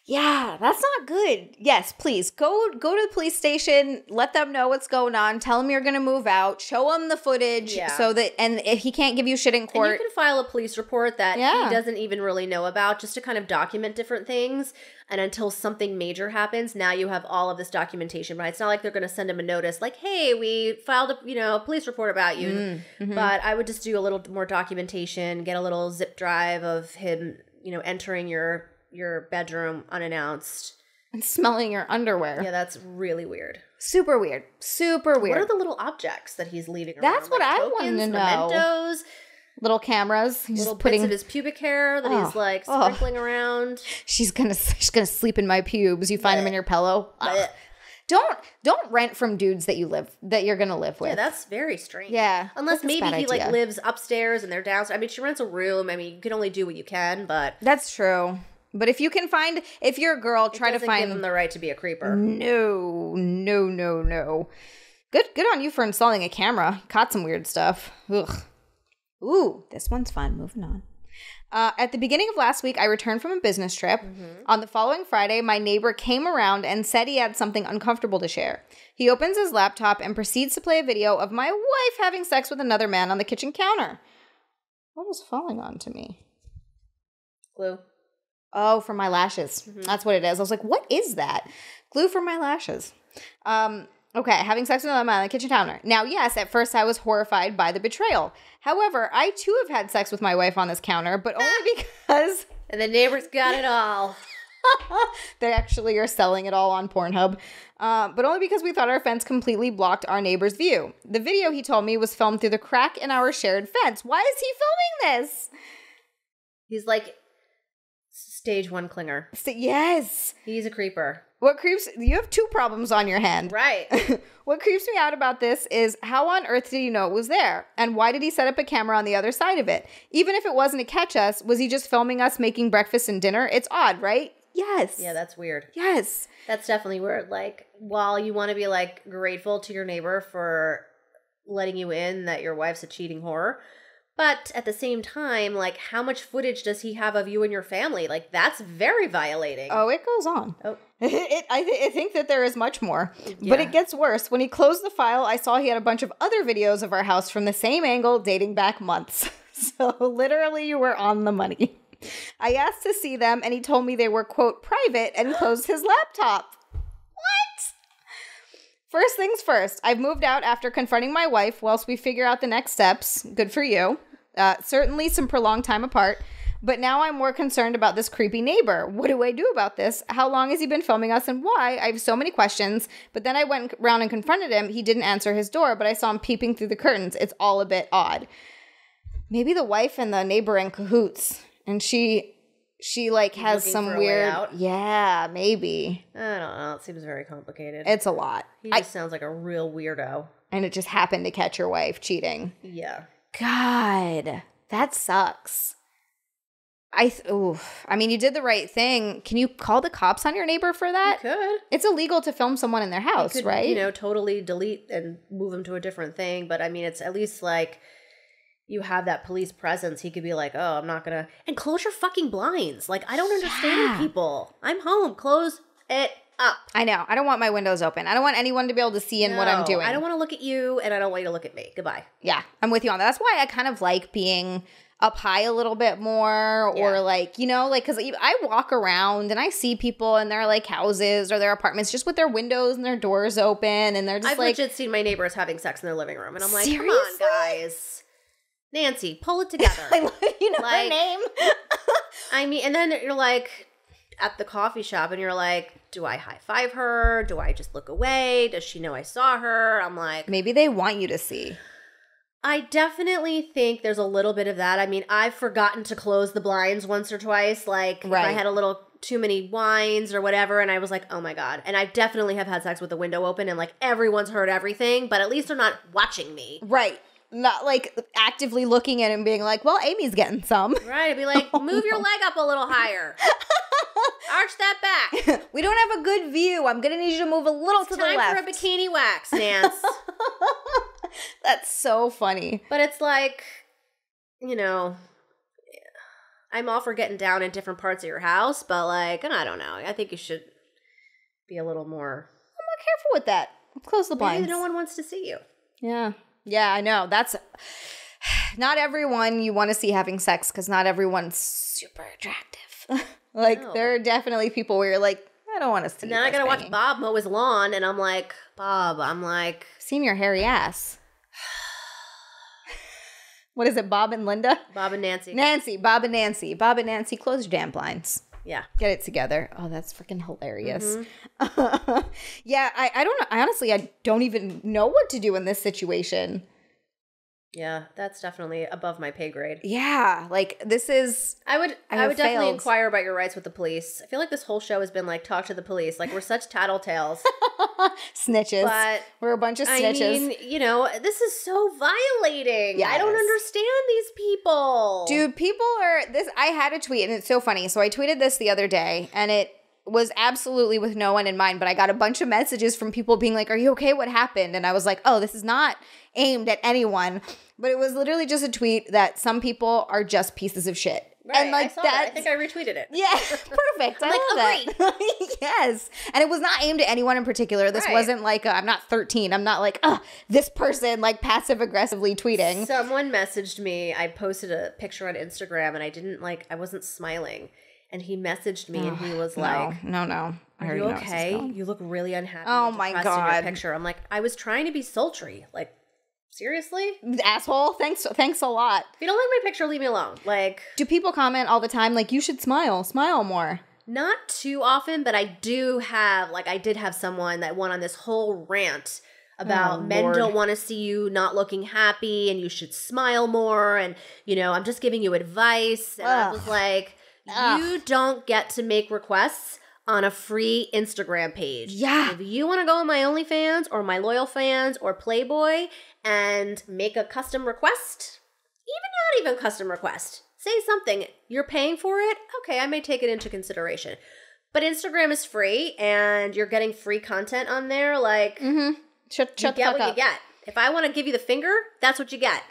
A: Yeah, that's not good. Yes, please go to the police station. Let them know what's going on. Tell them you're going to move out. Show them the footage so that, and if he can't give you shit in court,
B: and you can file a police report that he doesn't even really know about, just to kind of document different things. And until something major happens, now you have all of this documentation. Right? It's not like they're going to send him a notice like, "Hey, we filed a police report about you." But I would just do a little more documentation, get a little zip drive of him, you know, entering your bedroom unannounced.
A: And smelling your underwear.
B: Yeah, that's really weird.
A: Super weird. Super weird.
B: What are the little objects that he's leaving around?
A: That's what I wanted to know.
B: Mementos,
A: little cameras. He's
B: little
A: putting
B: bits of his pubic hair that he's like sprinkling around.
A: She's gonna sleep in my pubes. You find them in your pillow. Don't rent from dudes that you're gonna live with.
B: Yeah, that's very strange.
A: Yeah,
B: unless maybe he like lives upstairs and they're downstairs. I mean, she rents a room. I mean, you can only do what you can, but
A: that's true. But if you can find, if you're a girl, try to find.
B: Give him the right to be a creeper.
A: No. Good on you for installing a camera. Caught some weird stuff. Ugh. Ooh, this one's fun. Moving on. At the beginning of last week, I returned from a business trip. On the following Friday, my neighbor came around and said he had something uncomfortable to share. He opens his laptop and proceeds to play a video of my wife having sex with another man on the kitchen counter. What is falling onto me?
B: Glue.
A: Oh, for my lashes. That's what it is. I was like, what is that? Glue for my lashes. Okay, having sex with another man on the kitchen counter. Now, yes, at first I was horrified by the betrayal. However, I too have had sex with my wife on this counter, but only because...
B: And the neighbors got it all.
A: They actually are selling it all on Pornhub. But only because we thought our fence completely blocked our neighbor's view. The video, he told me, was filmed through the crack in our shared fence. Why is he filming this?
B: He's like stage 1 clinger.
A: Yes.
B: He's a creeper.
A: What creeps... You have 2 problems on your hand.
B: Right.
A: What creeps me out about this is how on earth did he know it was there? And why did he set up a camera on the other side of it? Even if it wasn't to catch us, was he just filming us making breakfast and dinner? It's odd, right? Yes.
B: Yeah, that's weird.
A: Yes.
B: That's definitely weird. Like, while you want to be, like, grateful to your neighbor for letting you in that your wife's a cheating whore, but at the same time, like, how much footage does he have of you and your family? Like, that's very violating.
A: Oh, it goes on.
B: Oh.
A: I think that there is much more.
B: Yeah.
A: But it gets worse. When he closed the file, I saw he had a bunch of other videos of our house from the same angle dating back months. So literally you were on the money. I asked to see them, and he told me they were, quote, private, and closed his laptop. What? First things first, I've moved out after confronting my wife whilst we figure out the next steps. Good for you. Certainly some prolonged time apart. But now I'm more concerned about this creepy neighbor. What do I do about this? How long has he been filming us and why? I have so many questions. But then I went around and confronted him. He didn't answer his door, but I saw him peeping through the curtains. It's all a bit odd. Maybe the wife and the neighbor in cahoots. And she like has some weird, yeah, maybe.
B: I don't know. It seems very complicated.
A: It's a lot.
B: He just sounds like a real weirdo.
A: And it just happened to catch your wife cheating.
B: Yeah.
A: God, that sucks. I mean, you did the right thing. Can you call the cops on your neighbor for that?
B: You could.
A: It's illegal to film someone in their house,
B: you could,
A: right?
B: You know, totally delete and move them to a different thing. But I mean, it's at least like you have that police presence. He could be like, oh, I'm not going to. And close your fucking blinds. Like, I don't understand people. I'm home. Close it up.
A: I know. I don't want my windows open. I don't want anyone to be able to see in what I'm doing.
B: I don't want to look at you, and I don't want you to look at me. Goodbye.
A: Yeah, I'm with you on that. That's why I kind of like being up high a little bit more, or like, you know, like, because I walk around and I see people in their like houses or their apartments just with their windows and their doors open, and they're just
B: I've legit seen my neighbors having sex in their living room, and I'm like,
A: seriously?
B: Come on, guys. Nancy, pull it together.
A: You know her name?
B: I mean, and then you're like at the coffee shop and you're like, do I high five her? Do I just look away? Does she know I saw her? I'm like,
A: maybe they want you to see.
B: I definitely think there's a little bit of that. I mean, I've forgotten to close the blinds once or twice. Like, if I had a little too many wines or whatever, and I was like, oh my God. And I definitely have had sex with the window open, and like everyone's heard everything, but at least they're not watching me.
A: Right. Not like actively looking at him being like, well, Amy's getting some.
B: Right. I'd be like, move your leg up a little higher. Arch that back.
A: We don't have a good view. I'm going to need you to move a little to the left.
B: Time for a bikini wax, Nance.
A: That's so funny.
B: But it's like, you know, I'm all for getting down in different parts of your house, but like, I don't know. I think you should be a little more
A: careful with that. Close the blinds.
B: Maybe no one wants to see you.
A: Yeah. Yeah, I know. That's not everyone you want to see having sex, because not everyone's super attractive. There are definitely people where you're like, I don't want to see.
B: And then I gotta watch Bob mow his lawn, and I'm like,
A: seen your hairy ass. What is it, Bob and Linda?
B: Bob and Nancy.
A: Bob and Nancy. Bob and Nancy, close your damn blinds.
B: Yeah.
A: Get it together. Oh, that's freaking hilarious. Mm-hmm. Yeah, I don't know. I don't even know what to do in this situation.
B: Yeah, that's definitely above my pay grade.
A: Yeah, like this is...
B: I would definitely inquire about your rights with the police. I feel like this whole show has been like, talk to the police. Like, we're such tattletales.
A: Snitches.
B: But
A: we're a bunch of snitches.
B: I mean, you know, this is so violating. Yeah, I don't understand these people.
A: Dude, people are... I had a tweet, and it's so funny. So I tweeted this the other day, and it was absolutely with no one in mind, but I got a bunch of messages from people being like, are you okay? What happened? And I was like, oh, this is not aimed at anyone. But it was literally just a tweet that some people are just pieces of shit.
B: Right,
A: and like
B: I saw that. I think I retweeted it.
A: Yeah, perfect. I love that. Yes. And it was not aimed at anyone in particular. This wasn't like, I'm not 13. I'm not like, this person like passive aggressively tweeting.
B: Someone messaged me. I posted a picture on Instagram, and I wasn't smiling. And he messaged me and he was like,
A: no.
B: Are you okay? You look really unhappy.
A: Oh
B: and
A: my
B: depressed in your
A: God.
B: picture. I'm like, I was trying to be sultry. Like, seriously?
A: Asshole. Thanks a lot.
B: If you don't like my picture, leave me alone. Like,
A: do people comment all the time like, you should smile more?
B: Not too often, but I did have someone that went on this whole rant about men don't want to see you not looking happy and you should smile more. And, I'm just giving you advice. And I was like, you don't get to make requests on a free Instagram page.
A: Yeah.
B: If you want to go on my OnlyFans or my Loyal Fans or Playboy and make a custom request, not even custom request, say something. You're paying for it? Okay, I may take it into consideration. But Instagram is free and you're getting free content on there. Like,
A: Shut
B: you get what
A: up.
B: you get. If I want to give you the finger, that's what you get.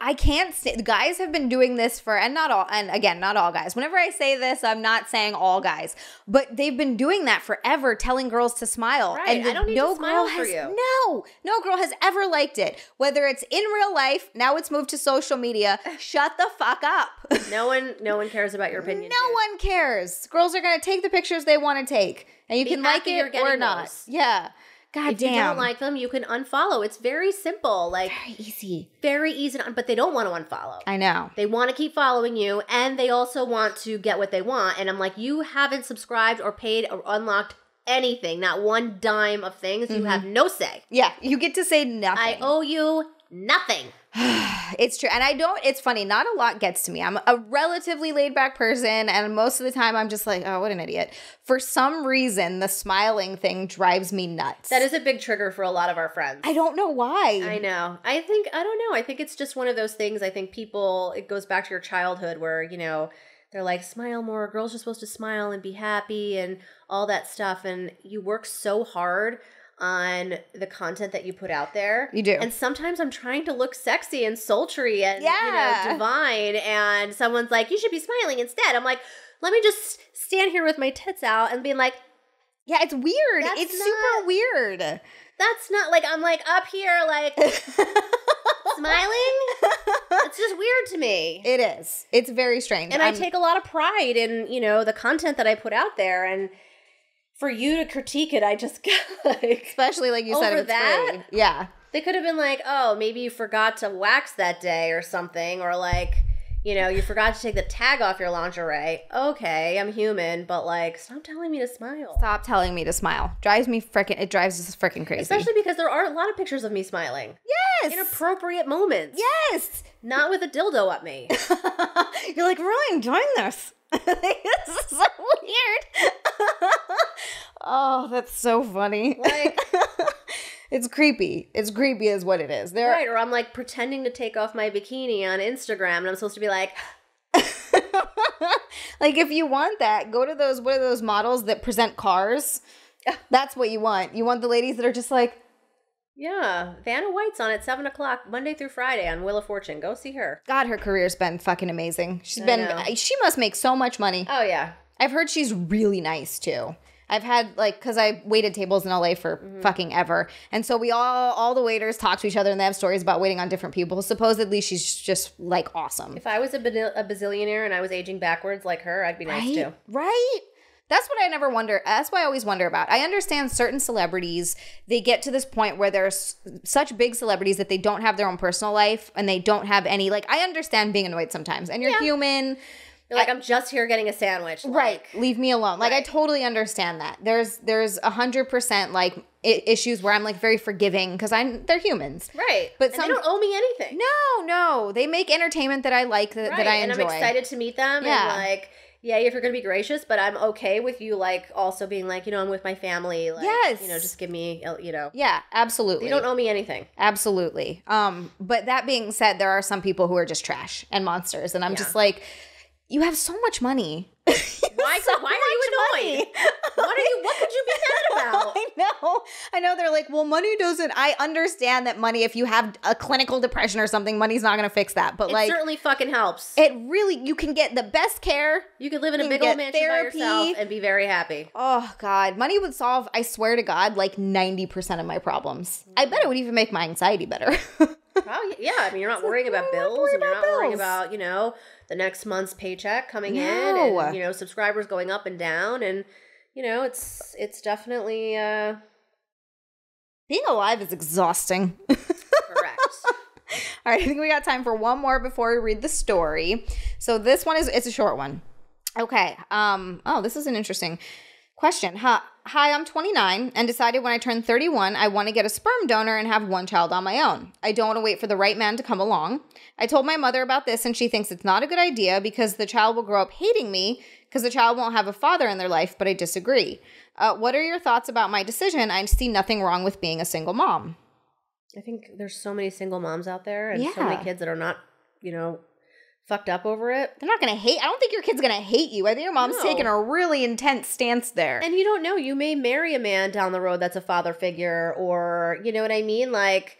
A: I can't say, guys have been doing this not all guys. Whenever I say this, I'm not saying all guys, but they've been doing that forever, telling girls to smile.
B: Right,
A: and
B: I don't need to smile for you.
A: No girl has ever liked it. Whether it's in real life, now it's moved to social media. Shut the fuck up.
B: No one cares about your opinion.
A: No one cares. Girls are going to take the pictures they want to take, and you can like it or not.
B: Those.
A: Yeah. God
B: if
A: damn.
B: you don't like them, you can unfollow. It's very simple. Like, very easy but they don't want to unfollow.
A: I know.
B: They want to keep following you, and they also want to get what they want. And I'm like, you haven't subscribed or paid or unlocked anything, not one dime of things. You have no say.
A: Yeah, you get to say nothing.
B: I owe you nothing.
A: It's true. And it's funny, not a lot gets to me. I'm a relatively laid back person, and most of the time I'm just like, oh, what an idiot. For some reason, the smiling thing drives me nuts.
B: That is a big trigger for a lot of our friends.
A: I don't know why.
B: I know. I don't know. I think it's just one of those things. I think it goes back to your childhood where, they're like, smile more. Girls are supposed to smile and be happy and all that stuff. And you work so hard on the content that you put out there.
A: You do.
B: And sometimes I'm trying to look sexy and sultry and divine, and someone's like, you should be smiling instead. I'm like, let me just stand here with my tits out and being like,
A: yeah, it's weird. It's super weird.
B: That's not like, I'm like up here like smiling. It's just weird to me.
A: It is. It's very strange.
B: And I take a lot of pride in, the content that I put out there, and for you to critique it, I just got like...
A: Especially like you said,
B: over
A: it's
B: that?
A: free. Yeah.
B: They could have been like, oh, maybe you forgot to wax that day or something. Or like, you forgot to take the tag off your lingerie. Okay, I'm human, but like, stop telling me to smile.
A: Stop telling me to smile. It drives us freaking crazy.
B: Especially because there are a lot of pictures of me smiling.
A: Yes!
B: Inappropriate moments.
A: Yes!
B: Not with a dildo up me.
A: You're like, really enjoying this. This is so weird. Oh, that's so funny.
B: Like,
A: it's creepy. It's creepy is what it is.
B: Right, or I'm like pretending to take off my bikini on Instagram and I'm supposed to be like...
A: Like, if you want that, go to what are those models that present cars? That's what you want. You want the ladies that are just like...
B: Yeah, Vanna White's on at 7 o'clock Monday through Friday on Wheel of Fortune. Go see her.
A: God, her career's been fucking amazing. She must make so much money.
B: Oh, yeah.
A: I've heard she's really nice, too. I've had, because I waited tables in LA for fucking ever. And so all the waiters talk to each other and they have stories about waiting on different people. Supposedly, she's just, awesome.
B: If I was a bazillionaire and I was aging backwards like her, I'd be nice, too.
A: Right? That's what I never wonder. That's what I always wonder about. I understand certain celebrities, they get to this point where they're such big celebrities that they don't have their own personal life and they don't have any, I understand being annoyed sometimes. And you're human.
B: You're like, I'm just here getting a sandwich.
A: Right. Leave me alone. I totally understand that. There's 100% issues where I'm very forgiving because they're humans.
B: Right. But they don't owe me anything.
A: No. They make entertainment that I like, that I enjoy.
B: And I'm excited to meet them.
A: Yeah.
B: And yeah, if you're going to be gracious, but I'm okay with you, also being I'm with my family.
A: Yes.
B: Just give me,
A: Yeah, absolutely.
B: They don't owe me anything.
A: Absolutely. But that being said, there are some people who are just trash and monsters. And I'm just like, you have so much money.
B: Why are you annoyed? What could you be mad about?
A: I know. They're like, well, money doesn't. I understand that money, if you have a clinical depression or something, money's not going to fix that. But
B: it certainly fucking helps.
A: It really, you can get the best care.
B: You could live in a big old mansion by yourself and be very happy.
A: Oh, God. Money would solve, I swear to God, 90% of my problems. I bet it would even make my anxiety better.
B: Oh, yeah. I mean, you're not worrying about bills, and you're not worrying about, the next month's paycheck coming in, and, subscribers going up and down. And, it's definitely...
A: Being alive is exhausting.
B: Correct.
A: All right, I think we got time for one more before we read the story. So this one it's a short one. Okay. This is an interesting question. Hi, I'm 29 and decided when I turn 31, I want to get a sperm donor and have one child on my own. I don't want to wait for the right man to come along. I told my mother about this and she thinks it's not a good idea because the child will grow up hating me because the child won't have a father in their life, but I disagree. What are your thoughts about my decision? I see nothing wrong with being a single mom.
B: I think there's so many single moms out there and so many kids that are not, fucked up over it.
A: They're not going to hate. I don't think your kid's going to hate you. I think your mom's taking a really intense stance there.
B: And you don't know. You may marry a man down the road that's a father figure, or, you know what I mean? Like,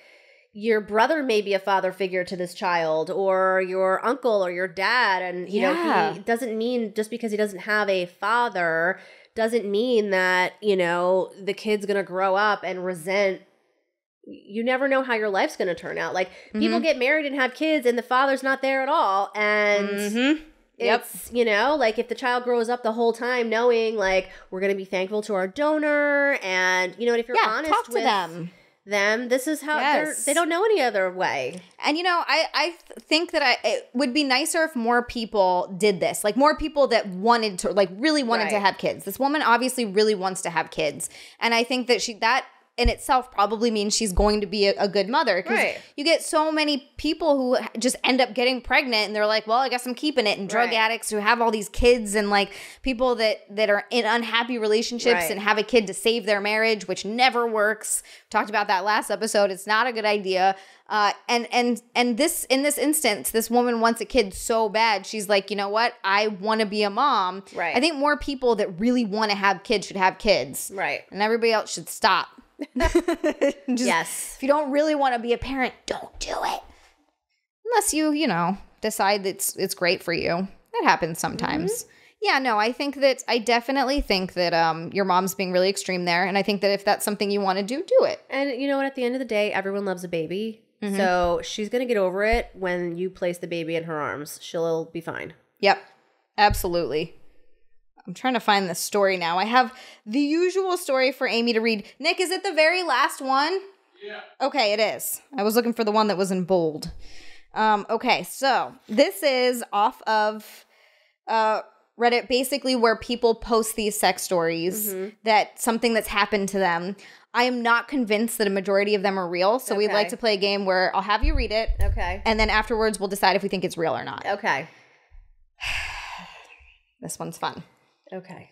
B: your brother may be a father figure to this child, or your uncle or your dad. And, you know, he doesn't mean just because he doesn't have a father doesn't mean that, the kid's going to grow up and resent. You never know how your life's going to turn out. Like, people get married and have kids and the father's not there at all. And it's, like if the child grows up the whole time knowing, like, we're going to be thankful to our donor. And, and if you're honest
A: talk to
B: with them, this is how they don't know any other way.
A: And, I think that it would be nicer if more people did this. Like, more people that wanted to, like, really wanted to have kids. This woman obviously really wants to have kids. And I think that that in itself probably means she's going to be a good mother. Because you get so many people who just end up getting pregnant and they're like, well, I guess I'm keeping it. And drug addicts who have all these kids, and like people that are in unhappy relationships and have a kid to save their marriage, which never works. Talked about that last episode. It's not a good idea. And this, in this instance, this woman wants a kid so bad. She's like, you know what? I want to be a mom.
B: Right.
A: I think more people that really want to have kids should have kids.
B: Right.
A: And everybody else should stop.
B: Yes.
A: If you don't really want to be a parent, don't do it. Unless you, decide that it's great for you. That happens sometimes. Yeah, no, I definitely think that your mom's being really extreme there. And I think that if that's something you want to do, do it.
B: And you know what? At the end of the day, everyone loves a baby. So she's going to get over it when you place the baby in her arms. She'll be fine.
A: Yep, absolutely. I'm trying to find this story now. I have the usual story for Amy to read. Nick, is it the very last one?
C: Yeah.
A: Okay, it is. I was looking for the one that was in bold. Okay, so this is off of Reddit, basically where people post these sex stories, that something that's happened to them. I am not convinced that a majority of them are real, so we'd like to play a game where I'll have you read it.
B: Okay.
A: And then afterwards, we'll decide if we think it's real or not.
B: Okay.
A: This one's fun.
B: Okay.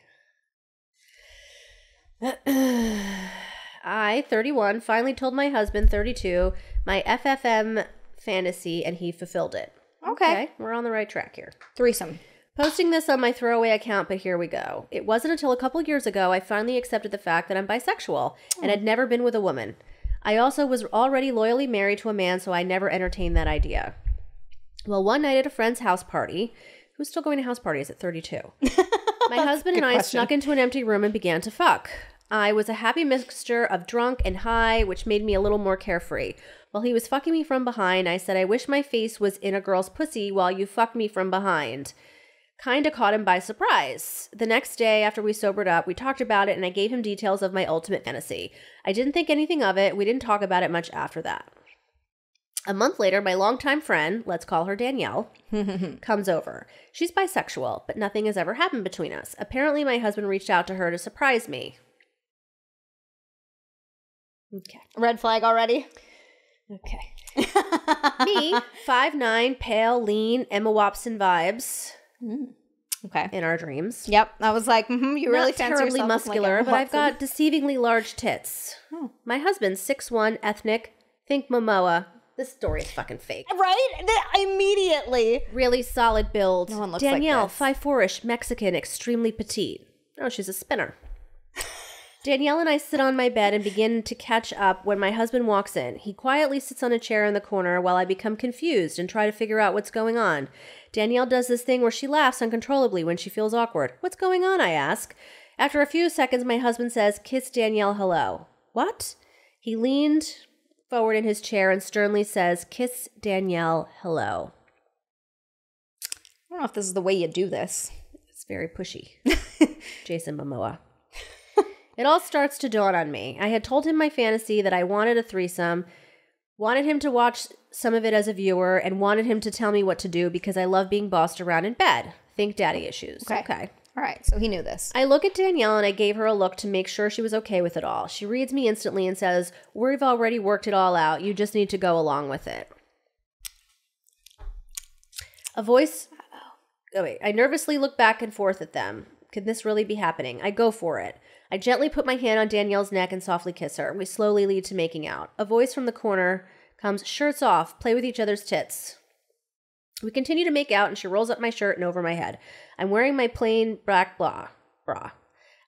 B: I, 31, finally told my husband, 32, my FFM fantasy, and he fulfilled it.
A: Okay.
B: We're on the right track here.
A: Threesome.
B: Posting this on my throwaway account, but here we go. It wasn't until a couple years ago I finally accepted the fact that I'm bisexual and had never been with a woman. I also was already loyally married to a man, so I never entertained that idea. Well, one night at a friend's house party, who's still going to house parties at 32? My husband and I snuck into an empty room and began to fuck. I was a happy mixture of drunk and high, which made me a little more carefree. While he was fucking me from behind, I said, I wish my face was in a girl's pussy while you fuck me from behind. Kinda caught him by surprise. The next day, after we sobered up, we talked about it and I gave him details of my ultimate fantasy. I didn't think anything of it. We didn't talk about it much after that. A month later, my longtime friend, let's call her Danielle, comes over. She's bisexual, but nothing has ever happened between us. Apparently, my husband reached out to her to surprise me. Okay.
A: Red flag already?
B: Okay. Me, 5'9", pale, lean, Emma Watson vibes.
A: Okay.
B: In our dreams.
A: Yep. I was like, you really
B: Not
A: fancy
B: terribly
A: yourself
B: muscular,
A: like
B: but I've got deceivingly large tits. My husband, 6'1", ethnic, think Momoa. This story is fucking fake.
A: Right? Immediately.
B: Really solid build.
A: No one looks
B: Danielle,
A: like this.
B: 5'4"-ish, Mexican, extremely petite. Oh, she's a spinner. Danielle and I sit on my bed and begin to catch up when my husband walks in. He quietly sits on a chair in the corner while I become confused and try to figure out what's going on. Danielle does this thing where she laughs uncontrollably when she feels awkward. What's going on, I ask. After a few seconds, my husband says, kiss Danielle hello. What? He leaned forward in his chair and sternly says, "Kiss Danielle hello."
A: I don't know if this is the way you do this.
B: It's very pushy. Jason Momoa. It all starts to dawn on me. I had told him my fantasy that I wanted a threesome, wanted him to watch some of it as a viewer, and wanted him to tell me what to do because I love being bossed around in bed. Think daddy issues. Okay.
A: All right, so he knew this.
B: I look at Danielle and I gave her a look to make sure she was okay with it all. She reads me instantly and says, "We've already worked it all out. You just need to go along with it." A voice... Oh, wait. I nervously look back and forth at them. Could this really be happening? I go for it. I gently put my hand on Danielle's neck and softly kiss her. We slowly lead to making out. A voice from the corner comes, "Shirts off. Play with each other's tits." We continue to make out, and she rolls up my shirt and over my head. I'm wearing my plain black bra.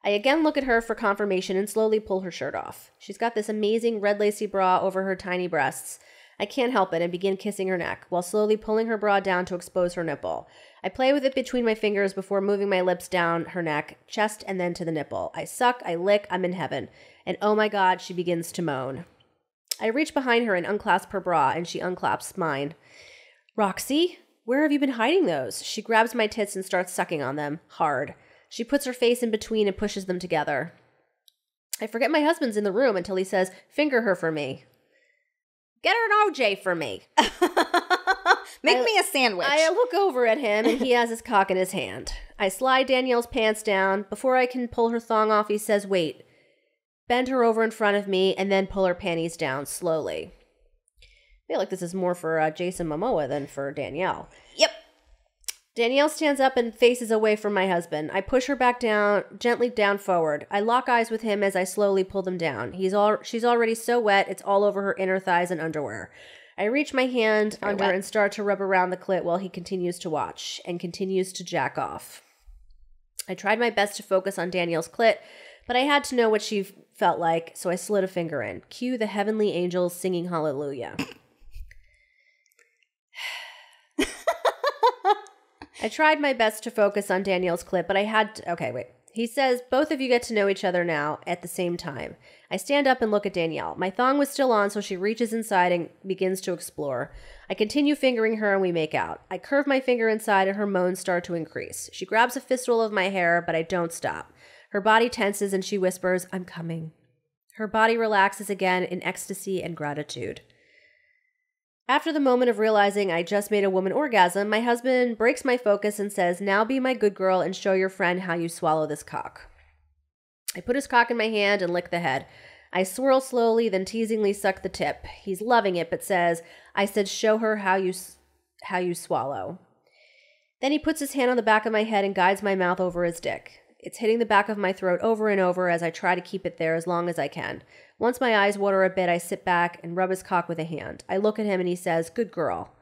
B: I again look at her for confirmation and slowly pull her shirt off. She's got this amazing red lacy bra over her tiny breasts. I can't help it and begin kissing her neck, while slowly pulling her bra down to expose her nipple. I play with it between my fingers before moving my lips down her neck, chest, and then to the nipple. I suck, I lick, I'm in heaven. And oh my God, she begins to moan. I reach behind her and unclasp her bra, and she unclasps mine. "Roxy? Where have you been hiding those?" She grabs my tits and starts sucking on them, hard. She puts her face in between and pushes them together. I forget my husband's in the room until he says, "Finger her for me." "Get her an OJ for me."
A: Make me a sandwich.
B: I look over at him and he has his cock in his hand. I slide Danielle's pants down. Before I can pull her thong off, he says, "Wait. Bend her over in front of me and then pull her panties down slowly." I feel like this is more for Jason Momoa than for Danielle.
A: Yep.
B: Danielle stands up and faces away from my husband. I push her back down, gently down forward. I lock eyes with him as I slowly pull them down. She's already so wet, it's all over her inner thighs and underwear. I reach my hand under and start to rub around the clit while he continues to watch and continues to jack off. I tried my best to focus on Danielle's clit, but I had to know what she felt like, so I slid a finger in. Cue the heavenly angels singing hallelujah. I tried my best to focus on Danielle's clip, but I had to... Okay, wait. He says, "Both of you get to know each other now at the same time." I stand up and look at Danielle. My thong was still on, so she reaches inside and begins to explore. I continue fingering her and we make out. I curve my finger inside and her moans start to increase. She grabs a fistful of my hair, but I don't stop. Her body tenses and she whispers, "I'm coming." Her body relaxes again in ecstasy and gratitude. After the moment of realizing I just made a woman orgasm, my husband breaks my focus and says, "Now be my good girl and show your friend how you swallow this cock." I put his cock in my hand and lick the head. I swirl slowly, then teasingly suck the tip. He's loving it, but says, "I said show her how you swallow." Then he puts his hand on the back of my head and guides my mouth over his dick. It's hitting the back of my throat over and over as I try to keep it there as long as I can. Once my eyes water a bit, I sit back and rub his cock with a hand. I look at him and he says, "Good girl."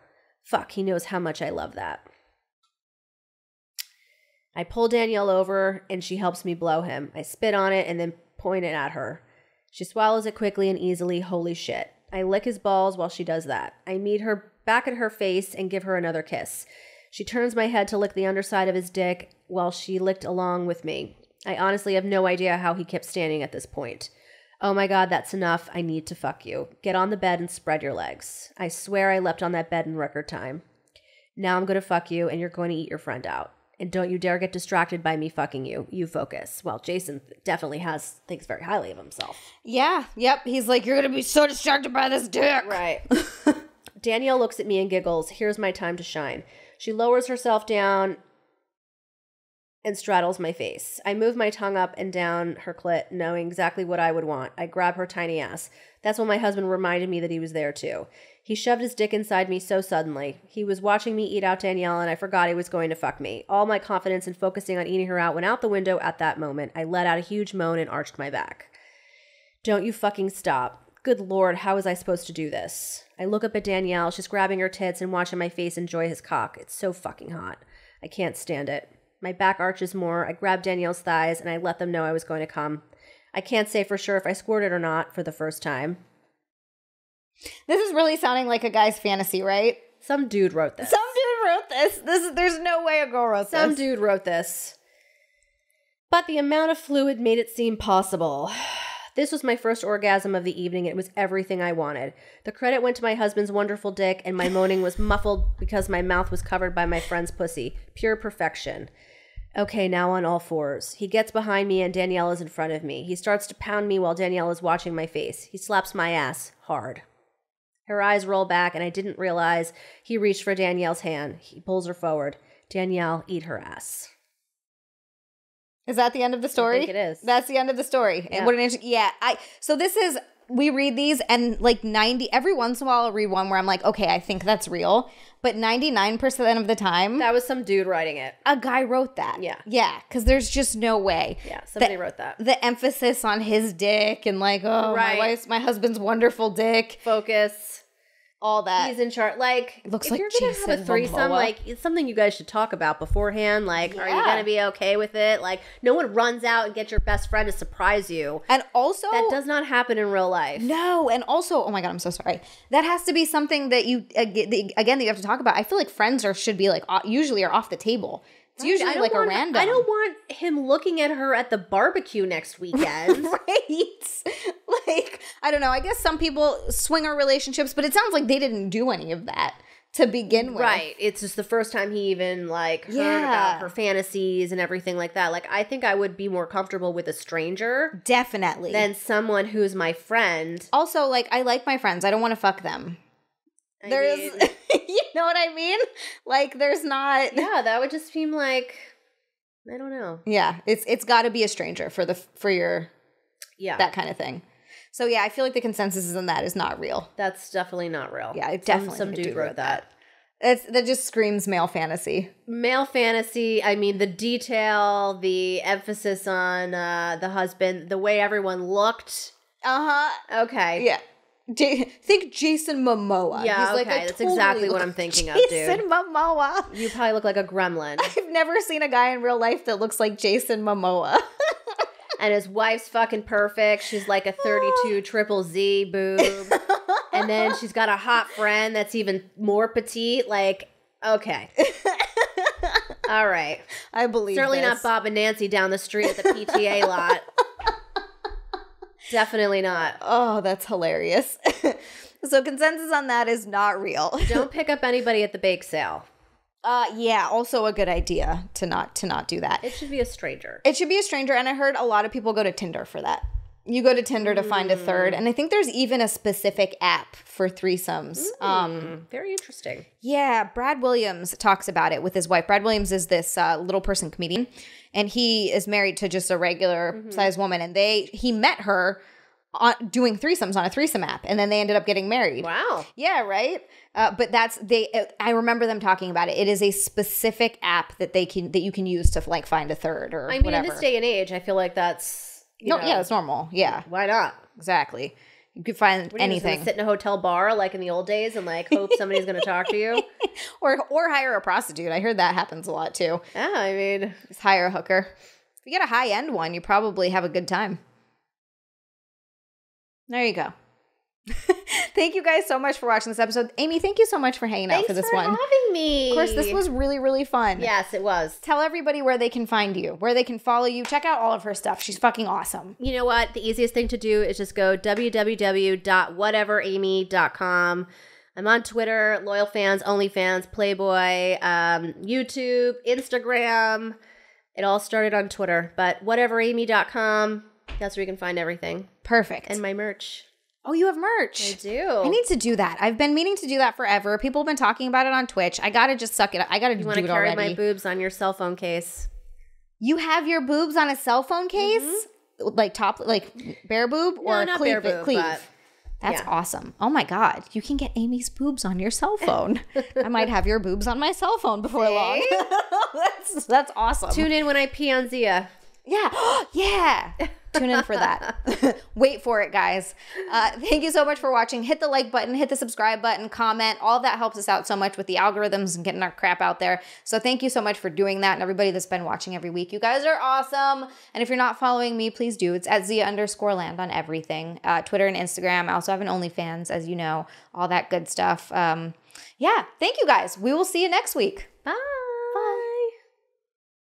B: Fuck, he knows how much I love that. I pull Danielle over and she helps me blow him. I spit on it and then point it at her. She swallows it quickly and easily. Holy shit. I lick his balls while she does that. I meet her back at her face and give her another kiss. She turns my head to lick the underside of his dick while she licked along with me. I honestly have no idea how he kept standing at this point. Oh my God, that's enough. I need to fuck you. Get on the bed and spread your legs. I swear I leapt on that bed in record time. Now I'm going to fuck you and you're going to eat your friend out. And don't you dare get distracted by me fucking you. You focus. Well, Jason definitely thinks very highly of himself.
A: Yeah. Yep. He's like, "You're going to be so distracted by this dick."
B: Right. Danielle looks at me and giggles. Here's my time to shine. She lowers herself down and straddles my face. I move my tongue up and down her clit, knowing exactly what I would want. I grab her tiny ass. That's when my husband reminded me that he was there too. He shoved his dick inside me so suddenly. He was watching me eat out Danielle, and I forgot he was going to fuck me. All my confidence in focusing on eating her out went out the window at that moment. I let out a huge moan and arched my back. Don't you fucking stop. Good Lord, how was I supposed to do this? I look up at Danielle. She's grabbing her tits and watching my face enjoy his cock. It's so fucking hot. I can't stand it. My back arches more. I grab Danielle's thighs and I let them know I was going to come. I can't say for sure if I squirted or not for the first time.
A: This is really sounding like a guy's fantasy, right?
B: Some dude wrote this.
A: Some dude wrote this. There's no way a girl wrote this.
B: Some dude wrote this. But the amount of fluid made it seem possible. This was my first orgasm of the evening. It was everything I wanted. The credit went to my husband's wonderful dick, and my moaning was muffled because my mouth was covered by my friend's pussy. Pure perfection. Okay, now on all fours. He gets behind me and Danielle is in front of me. He starts to pound me while Danielle is watching my face. He slaps my ass hard. Her eyes roll back, and I didn't realize he reached for Danielle's hand. He pulls her forward. Danielle, eat her ass.
A: Is that the end of the story?
B: I think it is.
A: That's the end of the story.
B: Yeah.
A: And what an so this is, we read these and like 90, every once in a while I'll read one where I'm like, okay, I think that's real. But 99% of the time,
B: That was some dude writing it.
A: a guy wrote that.
B: Yeah.
A: Yeah, because there's just no way.
B: Yeah, somebody wrote that.
A: The emphasis on his dick and like, oh,
B: Right.
A: my husband's wonderful dick.
B: Focus.
A: All that.
B: He's in charge. Like,
A: Looks
B: if
A: like
B: you're going to have a
A: Jason
B: threesome,
A: Momoa.
B: like, it's something you guys should talk about beforehand. Like, are you
A: Yeah.
B: going to be okay with it? Like, no one runs out and gets your best friend to surprise you.
A: And also,
B: That does not happen in real life.
A: no, and also, oh my God, I'm so sorry. That has to be something that you, again, that you have to talk about. I feel like friends should be like, usually are off the table. It's usually like a random.
B: I don't want him looking at her at the barbecue next weekend.
A: Right. Like, I don't know. I guess some people swinger relationships, but it sounds like they didn't do any of that to begin with.
B: Right. It's just the first time he even, like, heard
A: Yeah.
B: about her fantasies and everything like that. Like, I think I would be more comfortable with a stranger
A: Definitely.
B: than someone who's my friend.
A: Also, like, I like my friends. I don't want to fuck them. There's, you know what I mean? Like, there's not.
B: Yeah, that would just seem like, I don't know.
A: Yeah, it's got to be a stranger for your
B: Yeah.
A: that kind of thing. So yeah, I feel like the consensus is on that is not real.
B: That's definitely not real.
A: Yeah, it definitely
B: some dude wrote that.
A: That just screams male fantasy.
B: Male fantasy, I mean, the detail, the emphasis on the husband, the way everyone looked.
A: Uh-huh.
B: Okay.
A: Yeah. Think Jason Momoa.
B: Yeah,
A: He's like
B: okay. That's exactly what I'm thinking of, dude.
A: Jason Momoa.
B: You probably look like a gremlin.
A: I've never seen a guy in real life that looks like Jason Momoa.
B: And his wife's fucking perfect. She's like a 32 triple Z boob. And then she's got a hot friend that's even more petite. Like, okay. All right.
A: I believe
B: Certainly
A: this.
B: not Bob and Nancy down the street at the PTA lot. Definitely not.
A: Oh, that's hilarious. So consensus on that is not real.
B: Don't pick up anybody at the bake sale.
A: Yeah, also a good idea to not do that.
B: It should be a stranger.
A: It should be a stranger, and I heard a lot of people go to Tinder for that. You go to Tinder to find a third, and I think there's even a specific app for threesomes.
B: Very interesting.
A: Yeah, Brad Williams talks about it with his wife. Brad Williams is this little person comedian, and he is married to just a regular sized woman, and he met her doing threesomes on a threesome app, and then they ended up getting married.
B: Wow.
A: Yeah, right. But I remember them talking about it. It is a specific app that you can use to like find a third or whatever.
B: In this day and age, I feel like that's
A: yeah, it's normal. Yeah,
B: why not?
A: exactly. You could find
B: What are you just
A: anything,
B: gonna sit in a hotel bar like in the old days and like hope somebody's gonna talk to you.
A: or hire a prostitute. I heard that happens a lot too.
B: Yeah, I mean,
A: Just hire a hooker. If you get a high end one, you probably have a good time. There you go. Thank you guys so much for watching this episode. Amy, thank you so much for hanging out for this one.
B: Thanks for having me.
A: Of course, this was really, really fun.
B: Yes, it was.
A: Tell everybody where they can find you, where they can follow you. Check out all of her stuff. She's fucking awesome.
B: You know what? The easiest thing to do is just go www.whateveramy.com. I'm on Twitter, Loyal Fans, OnlyFans, Playboy, YouTube, Instagram. It all started on Twitter, but whateveramy.com. That's where you can find everything.
A: Perfect.
B: And my merch.
A: Oh, you have merch.
B: I do.
A: I need to do that. I've been meaning to do that forever. People have been talking about it on Twitch. I gotta just suck it up. I gotta do
B: You
A: it
B: want to carry
A: already.
B: my boobs on your cell phone case.
A: You have your boobs on a cell phone case? Like bare boob or
B: not
A: cleave?
B: bare boob,
A: cleave?
B: but
A: That's
B: yeah.
A: awesome. Oh my God. You can get Amy's boobs on your cell phone. I might have your boobs on my cell phone before long. That's awesome.
B: Tune in when I pee on Xia.
A: Yeah. Yeah. Tune in for that. Wait for it, guys. Thank you so much for watching. Hit the like button, hit the subscribe button, comment. All that helps us out so much with the algorithms and getting our crap out there. So thank you so much for doing that. And everybody that's been watching every week, you guys are awesome. And if you're not following me, please do. It's at Xia_land on everything. Twitter and Instagram. I also have an OnlyFans, as you know, all that good stuff. Yeah. Thank you guys. We will see you next week.
B: Bye.